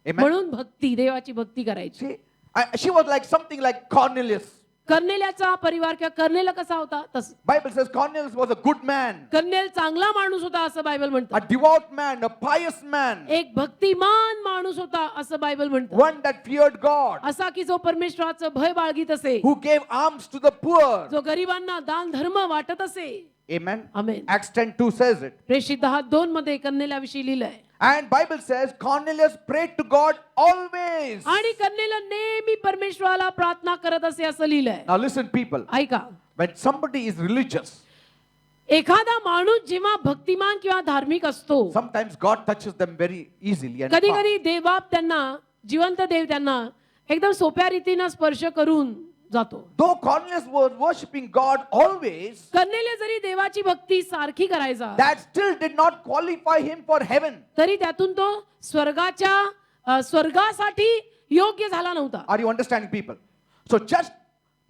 Amen. म्हणून भक्ती, देवाची भक्ती करायची. She was like something like Cornelius. कर्नेल्याचा परिवार किंवा कर्नेल कसा होता तसं. Bible says Cornelius was a good man, kernel चांगला माणूस होता असं बायबल a म्हणतं. devout man, a pious man, एक भक्तिमान माणूस होता असं बायबल म्हणतं. one that feared God, असा की जो परमेश्वराचं भय बाळगीत असे, who gave alms to the poor. जो गरिबांना दान धर्म वाटत असे. Amen. Amen. Acts 10:2 says it. प्रेषित 10:2 मध्ये कर्नेल्याविषयी लिहिलंय. And Bible says Cornelius prayed to God always. आणि कर्नेल नेहमी परमेश्वराला प्रार्थना करत असे असं लिहिलंय. Now listen, people. ऐका, When somebody is religious, एखादा माणूस जेव्हा भक्तिमान किंवा धार्मिक असतो, sometimes God touches them very easily and कधी fast. कधी देवबाप त्यांना, जिवंत देव त्यांना एकदम सोप्या रीतीनं स्पर्श करून जातो. Though Cornelius was worshiping God always, kernel जरी देवाची भक्ती सारखी करायचा, that still did not qualify him for heaven. तरी त्यातून तो स्वर्गाच्या स्वर्गासाठी योग्य झाला नव्हता. Are you understanding, people? So just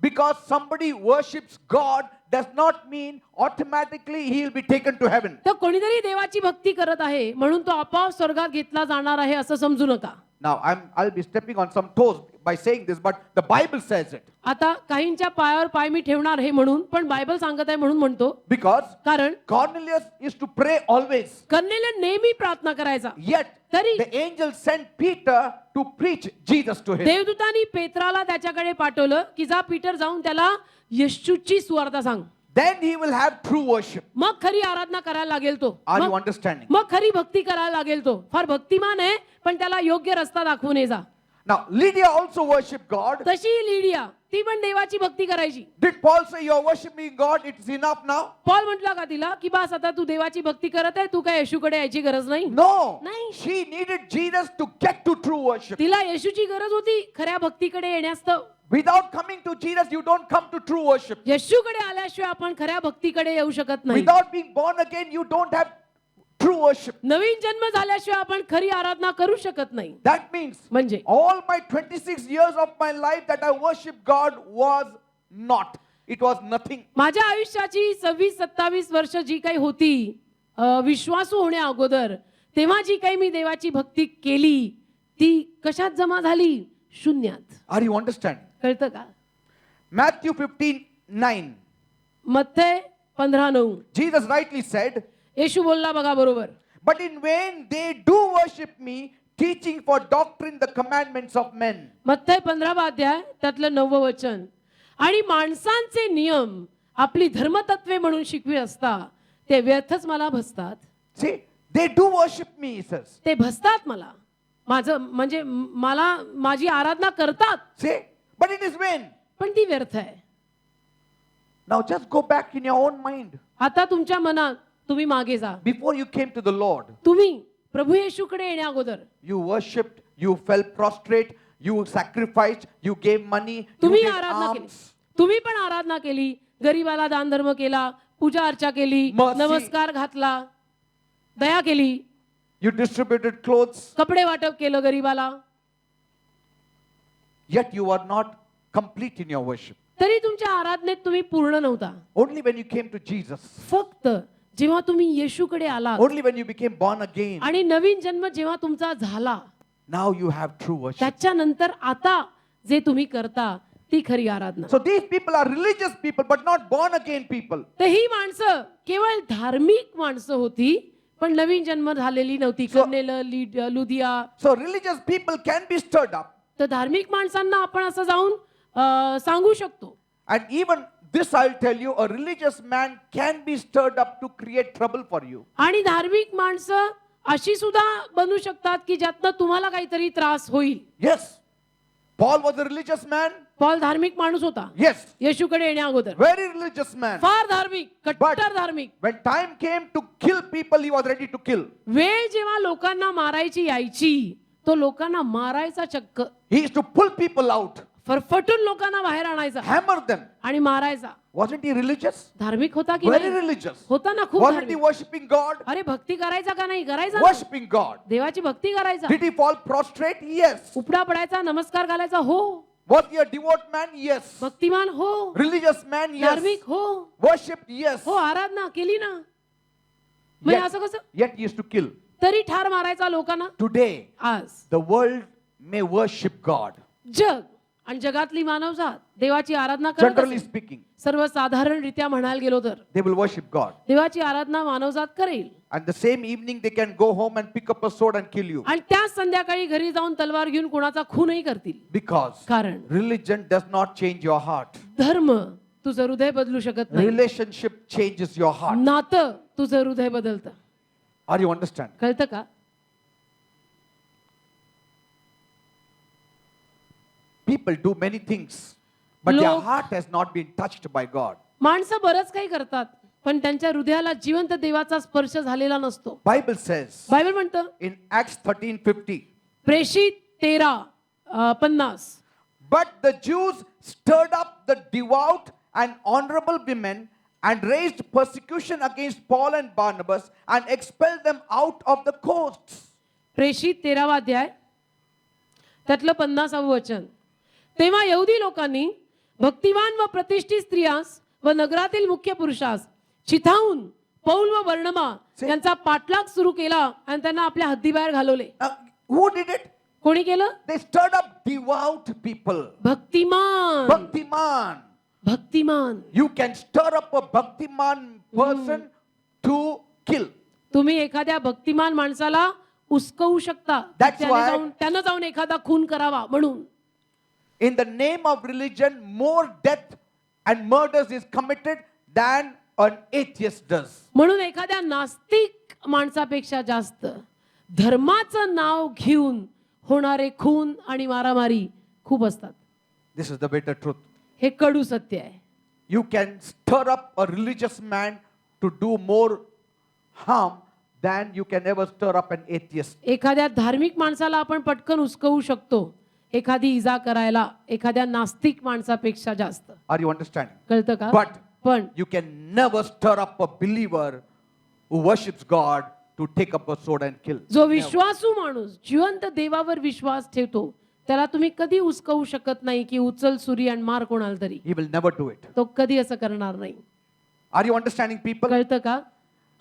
because somebody worships God does not mean automatically he will be taken to heaven. तर कोणीतरी देवाची भक्ती करत आहे म्हणून तो आपोआप स्वर्गात घेतला जाणार आहे असं समजू नका. Now I'll be stepping on some toes by saying this, but the Bible says it. आता काहींच्या पायावर पाय मी ठेवणार आहे म्हणून, पण बायबल सांगत आहे म्हणून म्हणतो. Because कारण Cornelius used to pray always. कर्नेलिय नेहमी प्रार्थना करायचा. Yet तरी the angel sent Peter to preach Jesus to him. देवदूतांनी पेत्राला त्याच्याकडे पाठवलं की जा पीटर जाऊन त्याला येशूची सुवार्ता सांग. Then he will have true worship. मग खरी आराधना करायला लागेल तो. Are you understanding? मग खरी भक्ती करायला लागेल तो. फार भक्तिमान आहे पण त्याला योग्य रस्ता दाखवून ये जा. Now Lydia also worshiped God. तशी लिडिया ती पण देवाची भक्ती करायची. Did Paul say you are worshiping God? It's enough now? Paul म्हटला का तिला की बस आता तू देवाची भक्ती करत आहे, तू काय येशूकडे यायची गरज नाही. No. नाही. She needed Jesus to get to true worship. तिला येशूची गरज होती खऱ्या भक्तीकडे येण्यास. तर Without coming to Jesus, you don't come to true worship. येशूकडे आल्याशिवाय आपण खऱ्या भक्तीकडे येऊ शकत नाही. Without being born again, you don't have true worship. नवीन जन्म झाल्याशिवाय आपण खरी आराधना करू शकत नाही. That means म्हणजे all my 26 years of my life that I worship God was not. It was nothing. माझ्या आयुष्याची 26-27 वर्ष जी काही होती विश्वासू होण्या अगोदर, तेव्हा जी काही मी देवाची भक्ती केली ती कशात जमा झाली? शून्यात. Are you understanding? कळतं का? Matthew 15:9. मत्थय 15:9 Jesus rightly said, येशू बोलला बघा बरोबर. but in vain they do worship me, teaching for doctrine the commandments of men. मत्थय 15वा अध्याय त्यातलं 9वं वचन. आणि माणसांचे नियम आपली धर्मतत्वे म्हणून शिकवी असता ते व्यर्थच मला भसतात. See, they do worship me, he says. ते भसतात मला. माझं म्हणजे मला माझी आराधना करतात. See, but it is vain. पण ती व्यर्थ आहे. Now just go back in your own mind. आता तुमच्या मनात तुम्ही मागे जा. Before you came to the Lord, तुम्ही प्रभू येशूकडे येण्या अगोदर you worshipped, you fell prostrate, you sacrificed, you gave money, you तुम्ही gave आराधना केली. alms. तुम्ही पण आराधना केली, गरीबाला दान धर्म केला, पूजा अर्चा केली, Mercy. नमस्कार घातला, दया केली, You distributed clothes, कपडे वाटप केलं गरीबाला. yet you are not complete in your worship. तरी तुमच्या आराधनेत तुम्ही पूर्ण नव्हता. Only when you came to Jesus, फक्त जेव्हा तुम्ही येशूकडे आला only when you became born again, आणि नवीन जन्म जेव्हा तुमचा झाला, now you have true worship. त्याच्यानंतर आता जे तुम्ही करता ती खरी आराधना. So these people are religious people, but not born again people. तर ही माणसं केवळ धार्मिक माणसं होती पण नवीन जन्म झालेली नव्हती. So- kernel, Lydia. So religious people can be stirred up. तर धार्मिक माणसांना आपण असं जाऊन सांगू शकतो. And even this I'll tell you, a religious man can be stirred up to create trouble for you. आणि धार्मिक माणसं अशी सुद्धा बनू शकतात की ज्यातनं तुम्हाला काहीतरी त्रास होईल. Yes. Paul was a religious man. Paul धार्मिक माणूस होता. Yes. येशूकडे येण्या अगोदर Very religious man. फार धार्मिक, But कट्टर धार्मिक. when time came to kill people, he was ready to kill. वेळ जेव्हा लोकांना मारायची यायची तो लोकांना मारायचा चक्क. He used to pull people out, फरफटून लोकांना बाहेर आणायचा hammer them. आणि मारायचा. Wasn't he religious? धार्मिक होता की Very नाही? religious. होता ना, खूप Wasn't he धार्मिक. worshipping God? अरे भक्ती करायचा का नाही? करायचा ना. Worshipping God. देवाची भक्ती करायचा. Did he fall prostrate? Yes. उपडा पडायचा, नमस्कार घालायचा, हो. Was he a devout man? Yes. भक्तिमान हो. Religious man? Yes. धार्मिक हो. Worshipped? Yes. हो, आराधना केली ना. म्हणजे असं कसं? Yet he used to kill. तरी ठार मारायचा लोकांना. Today, आज the world may worship God. जग आणि जगातली मानवजात देवाची आराधना करत Generally असेल. speaking, सर्वसाधारणरित्या म्हणायला गेलो तर they will worship God. देवाची आराधना मानवजात करेल. And the same evening, they can go home and pick up a sword and kill you. आणि त्याच संध्याकाळी घरी जाऊन तलवार घेऊन कोणाचा खूनही करतील. Because कारण religion does not change your heart. धर्म तुझं हृदय बदलू शकत नाही. Relationship changes your heart. नातं तुझं हृदय बदलतं. Are you understand? कळतं का? People do many things, but their लोक- heart has not been touched by God. माणसं बरंच काही करतात पण त्यांच्या हृदयाला जिवंत देवाचा स्पर्श झालेला नसतो. Bible says बायबल म्हणतं in Acts 13:50, प्रेषित 13:50 but the Jews stirred up the devout and honorable women and raised persecution against Paul and Barnabas and expelled them out of the coasts. प्रेषित 13वा अध्याय त्यातलं 50वे वचन. तेव्हा यहुदी लोकांनी भक्तिमान व प्रतिष्ठित स्त्रियास व नगरातील मुख्य पुरुषास चिथावून पौल व बर्णबा यांचा पाठलाग सुरू केला आणि त्यांना आपल्या हद्दीबाहेर घालवले. Who did it? कोणी केलं? They stirred up devout people. भक्तिमान. Bhaktiman. भक्तिमान. You can stir up a Bhaktiman person to kill. तुम्ही एखाद्या भक्तिमान माणसाला उस्कवू शकता. That's why- त्यानं जाऊन एखादा खून करावा म्हणून. In the name of religion, more death and murders is committed than an atheist does. म्हणून एखाद्या नास्तिक माणसापेक्षा जास्त धर्माचं नाव घेऊन होणारे खून आणि मारामारी खूप असतात. This is the bitter truth. हे कडू सत्य आहे. You can stir up a religious man to do more harm than you can ever stir up an atheist. एखाद्या धार्मिक माणसाला आपण पटकन उस्कवू शकतो एखादी इजा करायला एखाद्या नास्तिक माणसापेक्षा जास्त. Are you understanding? कळतं का? But पण you can never stir up a believer who worships God to take up a sword and kill. जो विश्वासू माणूस जिवंत देवावर विश्वास ठेवतो त्याला तुम्ही कधी उस्कवू शकत नाही की उचल सुरी आणि मार कोणाला तरी. He will never do it. तो कधी असं करणार नाही. Are you understanding, people? कळतं का?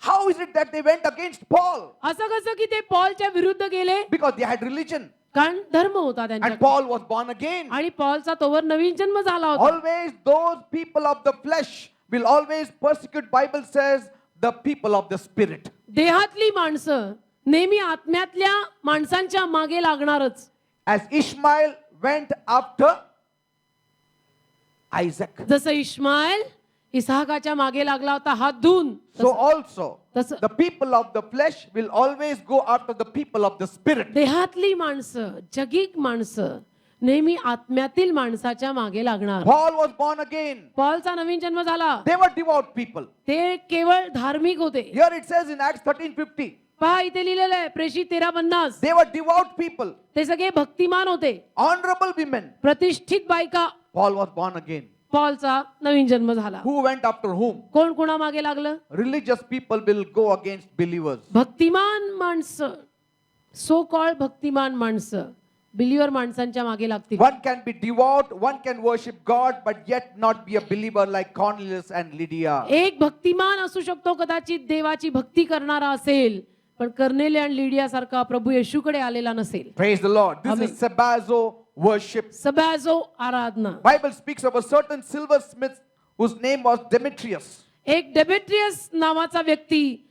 How is it that they went against Paul? असं कसं की ते पॉलच्या विरुद्ध गेले? Because they had religion. कारण धर्म होता And त्यांच्याकडे. Paul was born again. आणि पॉलचा तोवर नवीन जन्म झाला होता. Always those people of the flesh will always persecute, Bible says, the people of the spirit. देहातली माणसं नेहमी आत्म्यातल्या माणसांच्या मागे लागणारच. As Ishmael went after Isaac, जसं इश्माईल इसहाकाच्या मागे लागला होता हात धुवून, so also तसं the people of the flesh will always go after the people of the spirit. देहातली माणसं जगिक माणसं नेहमी आत्म्यातील माणसाच्या मागे लागणार. Paul was born again. पॉलचा नवीन जन्म झाला. They were devout people. ते केवळ धार्मिक होते. Here it says in Acts 13:50, पहा इथे लिहिलेलं आहे प्रेषित 13:50. they were devout people, ते सगळे भक्तिमान होते, honorable women. प्रतिष्ठित बायका. Paul was born again. पॉलचा नवीन जन्म झाला. Who went after whom? कोण कोणा मागे लागलं? Religious people will go against believers. भक्तिमान माणसं, सो कॉल्ड भक्तिमान माणसं बिलीवर माणसांच्या मागे लागतील. One can be devout, one can worship God, but yet not be a believer like Cornelius and Lydia. एक भक्तिमान असू शकतो कदाचित देवाची भक्ती करणारा असेल पण कर्नेलिया आणि लिडिया सारखा प्रभू येशूकडे आलेला नसेल. Praise the Lord. This Amen. is Sabazo worship. Sabazo आराधना. Bible speaks of a certain silversmith whose name was Demetrius. एक डेमेट्रियस नावाचा व्यक्ती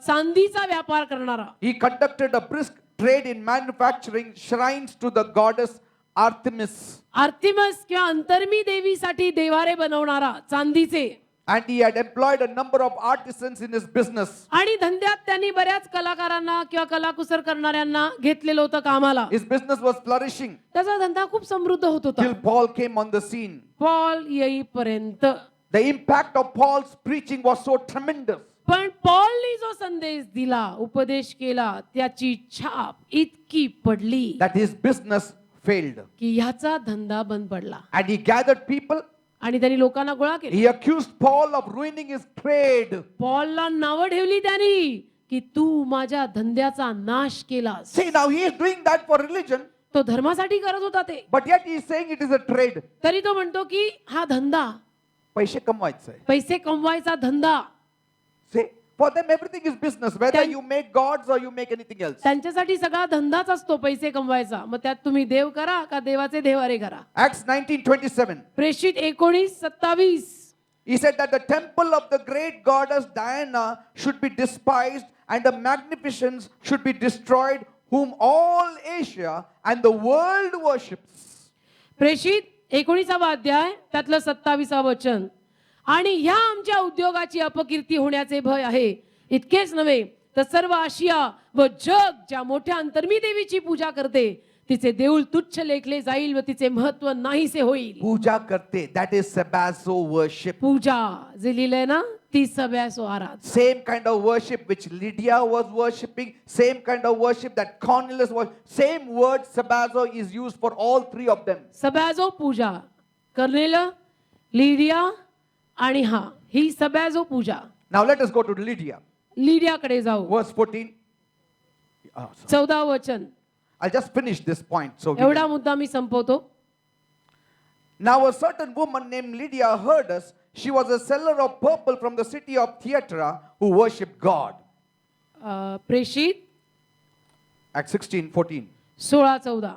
चांदीचा व्यापार करणारा. He conducted a brisk trade in manufacturing shrines to the goddess Artemis. आर्तिमस किंवा अंतर्मी देवीसाठी देवारे बनवणारा चांदीचे. And he had employed a number of artisans in his business. आणि धंद्यात त्यांनी बऱ्याच कलाकारांना किंवा कलाकुसर करणाऱ्यांना घेतलेलं होतं कामाला. His business was flourishing त्याचा धंदा खूप समृद्ध होत होता. till Paul came on the scene. Paul येईपर्यंत. The impact of Paul's preaching was so tremendous. पण पॉलनी जो संदेश दिला उपदेश केला त्याची छाप इतकी पडली that his business failed. की ह्याचा धंदा बंद पडला. And he gathered people. आणि त्यांनी लोकांना गोळा केले. He accused Paul of ruining his trade. पॉलला नावं ठेवली त्यांनी की तू माझ्या धंद्याचा नाश केलास. See, now he is doing that for religion, तो धर्मासाठी करत होता ते. but yet he is saying it is a trade. तरी तो म्हणतो की हा धंदा पैसे कमवायचे आहे. पैसे कमवायचा धंदा. See, for them everything is business, whether Then- you make gods or you make anything else. त्यांच्यासाठी सगळा धंदाच असतो पैसे कमवायचा. मग त्यात तुम्ही देव करा का देवाचे देवारे करा. Acts 19:27. प्रेषित 19:27. He said that the temple of the great goddess Diana should be despised and the magnificence should be destroyed, whom all Asia and the world worships. प्रेषित 19वा अध्याय त्यातलं 27वा वचन. आणि ह्या आमच्या उद्योगाची अपकीर्ती होण्याचे भय आहे. इतकेच नव्हे तर सर्व आशिया व जग ज्या मोठ्या अंतर्मी देवीची पूजा करते तिचे देऊळ तुच्छ लेखले जाईल व तिचे महत्व नाहीसे होईल. Puja karte, that is Sabazo worship. पूजा जे लिहिलंय ना ती सगळ्यासो आराध. Same kind of worship which Lydia was worshipping, same kind of worship that Cornelius was, same word Sabazo is used for all three of them. Sabazo पूजा. कर्नेल, लिडिया आणि ही सबाजो पूजा. Now let us go to Lydia. लिडियाकडे जाऊ. Verse 14. 14व वचन. I'll just finish this point. So we एवढा can- मुद्दा मी संपवतो. now a certain woman named Lydia heard us. She was a seller of purple from the city of Thyatira who worshipped God. प्रेषित Acts 16:14. 16-14.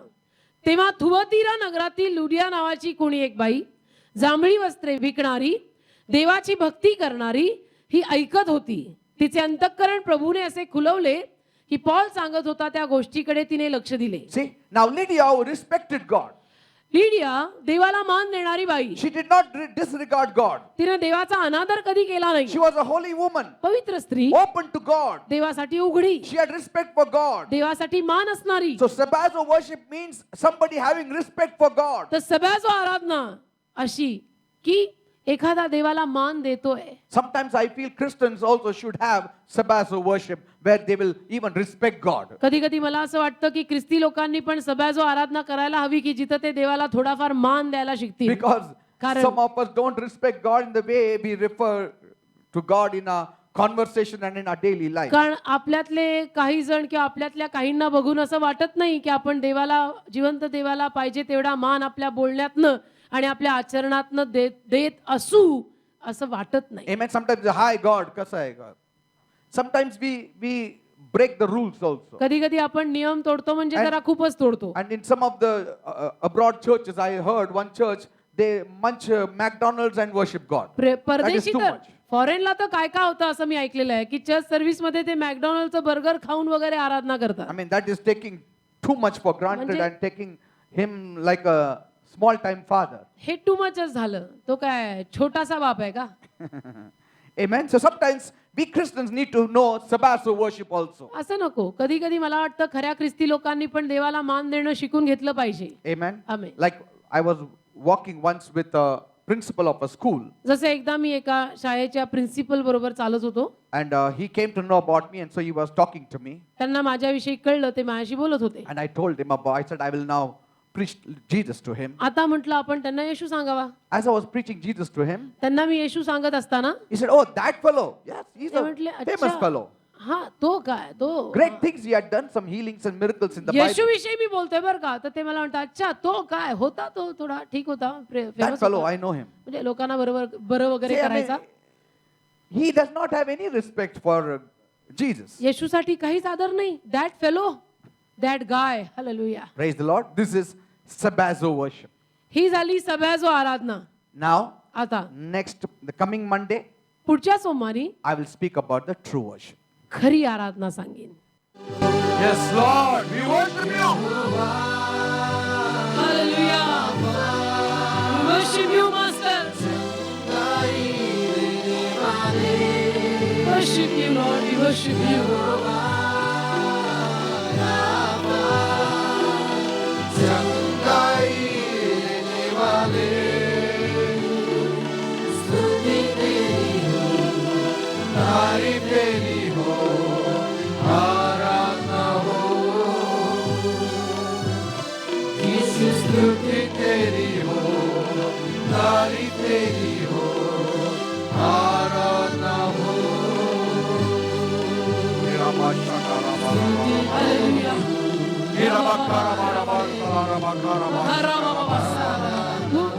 तेव्हा थुवतीरा नगरातील लुडिया नावाची कोणी एक बाई, जांभळी वस्त्रे विकणारी, देवाची भक्ती करणारी, ही ऐकत होती. तिचे अंतःकरण प्रभूने असे खुलवले की पॉल सांगत होता त्या गोष्टीकडे तिने लक्ष दिले. See, now Lydia respected God. Lydia देवाला मान देणारी बाई, She did not disregard God. तिने देवाचा अनादर कधी केला नाही. She was a holy woman, पवित्र स्त्री, open to God. देवासाठी उघडी, She had respect for God. देवासाठी मान असणारी. So Sabbath worship means somebody having respect for God. तर सभ्याचो आराधना अशी की एखादा देवाला मान देतोय. Sometimes I feel Christians also should have Sabbath worship where they will even respect God. कधी कधी मला असं वाटतं की ख्रिस्ती लोकांनी पण सभ्याचो आराधना करायला हवी की जिथं ते देवाला थोडाफार मान द्यायला शिकतील. Because कारण some of us don't respect God in the way we refer to God in our conversation and in our daily life. कारण आपल्यातले काही जण किंवा आपल्यातल्या काहींना बघून असं वाटत नाही की आपण देवाला, जिवंत देवाला पाहिजे तेवढा मान आपल्या बोलण्यातनं आणि आपल्या आचरणातनं देत असू असं वाटत नाही. Amen. Sometimes, hi God, kasa hai God. Sometimes we break the rules also. कधी कधी आपण नियम तोडतो म्हणजे जरा खूपच तोडतो. And in some of the abroad churches, I heard one church, they munch McDonald's and worship God. That is परदेशी too तर much. फॉरेनला तर काय काय होतं असं मी ऐकलेलं आहे की चर्च सर्व्हिस मध्ये ते मॅकडॉनल्डचं बर्गर खाऊन वगैरे आराधना करतात. I mean, that is taking too much for granted म्हणजे- and taking him like a small time father. हे टू मचच झालं. तो काय छोटासा बाप आहे का? Amen. So sometimes we Christians need to know Sabbath worship also. असं नको. कधी कधी मला वाटतं खऱ्या ख्रिस्ती लोकांनी पण देवाला मान देणं शिकून घेतलं पाहिजे. Amen. Amen. Like I was walking once with a principal of a school, जसं एकदा मी एका शाळेच्या प्रिन्सिपल बरोबर चालत होतो. and he came to know about me, and so he was talking to me, त्यांना माझ्याविषयी कळलं, ते माझ्याशी बोलत होते. and I told him about. I said I will now preach Jesus to him. आता म्हटलं आपण त्यांना येशू सांगावा. As I was preaching Jesus to him, त्यांना मी येशू सांगत असताना he said, "Oh, that fellow. Yes, he's ते a म्हटले famous fellow. हा तो काय तो Great things he had done, some healings and miracles in the Yeshu Bible. विषयी मी बोलतोय बरं का. तर ते मला म्हणतात अच्छा तो काय होता, तो थोडा ठीक होता, That फेमस fellow, होता. I know him." म्हणजे लोकांना बरोबर बरं वगैरे See, I mean, करायचा. he does not have any respect for Jesus. येशूसाठी काहीच आदर नाही. That fellow, that guy. Hallelujah. Praise the Lord. This is Sabbath worship. ही झाली सभ्याचो आराधना. Now, आता the coming Monday, पुढच्या सोमवारी I will speak about the true worship. खरी आराधना सांगेन. Yes, Lord, we worship you. Hallelujah. We worship you, Master. Worship you, Lord. We worship you.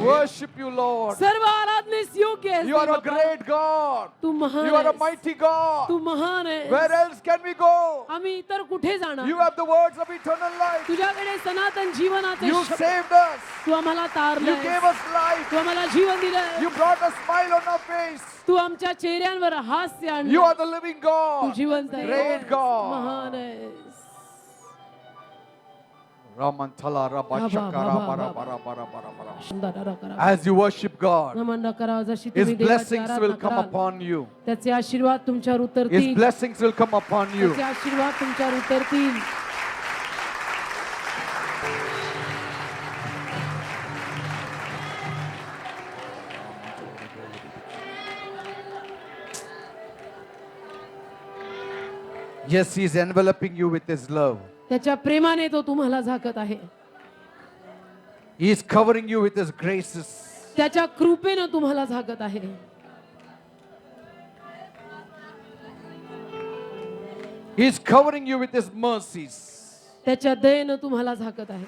Worship you, Lord. सर्व आराधनेस योग्य आहेस You are a बाबा. great God. तू महान You are a आहेस. mighty God. तू महान आहेस. Where else can we go? आम्ही इतर कुठे जाणार? You have the words of eternal life. तुझ्याकडे सनातन जीवनाचे You शब्द. saved us. तू आम्हाला You तारलंय. gave us life. तू आम्हाला जीवन दिलंय. You brought a smile on our face. तू आमच्या चेहऱ्यांवर हास्य You आणलं. are the living Tu God. जिवंत आहेस. Great God. महान आहेस. Ramantala Rabashakara bara bara bara bara bara. सुंदर करा. As you worship God, नमन करा. जशी His तुम्ही देवाची blessings will आराधना come कराल, upon you. त्याचे आशीर्वाद तुमच्यावर His उतरतील. blessings will come upon you. त्याचे आशीर्वाद तुमच्यावर उतरतील. Yes, He is enveloping you with His love. त्याच्या प्रेमाने तो तुम्हाला झाकत आहे. He is covering you with His graces. त्याच्या कृपेनं तुम्हाला झाकत आहे. He is covering you with His mercies. त्याच्या दयेनं तुम्हाला झाकत आहे.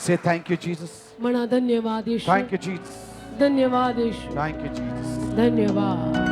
Say thank you, Jesus. म्हणा धन्यवाद येशू. Thank you, Jesus. धन्यवाद येशू. Thank you, Jesus. धन्यवाद.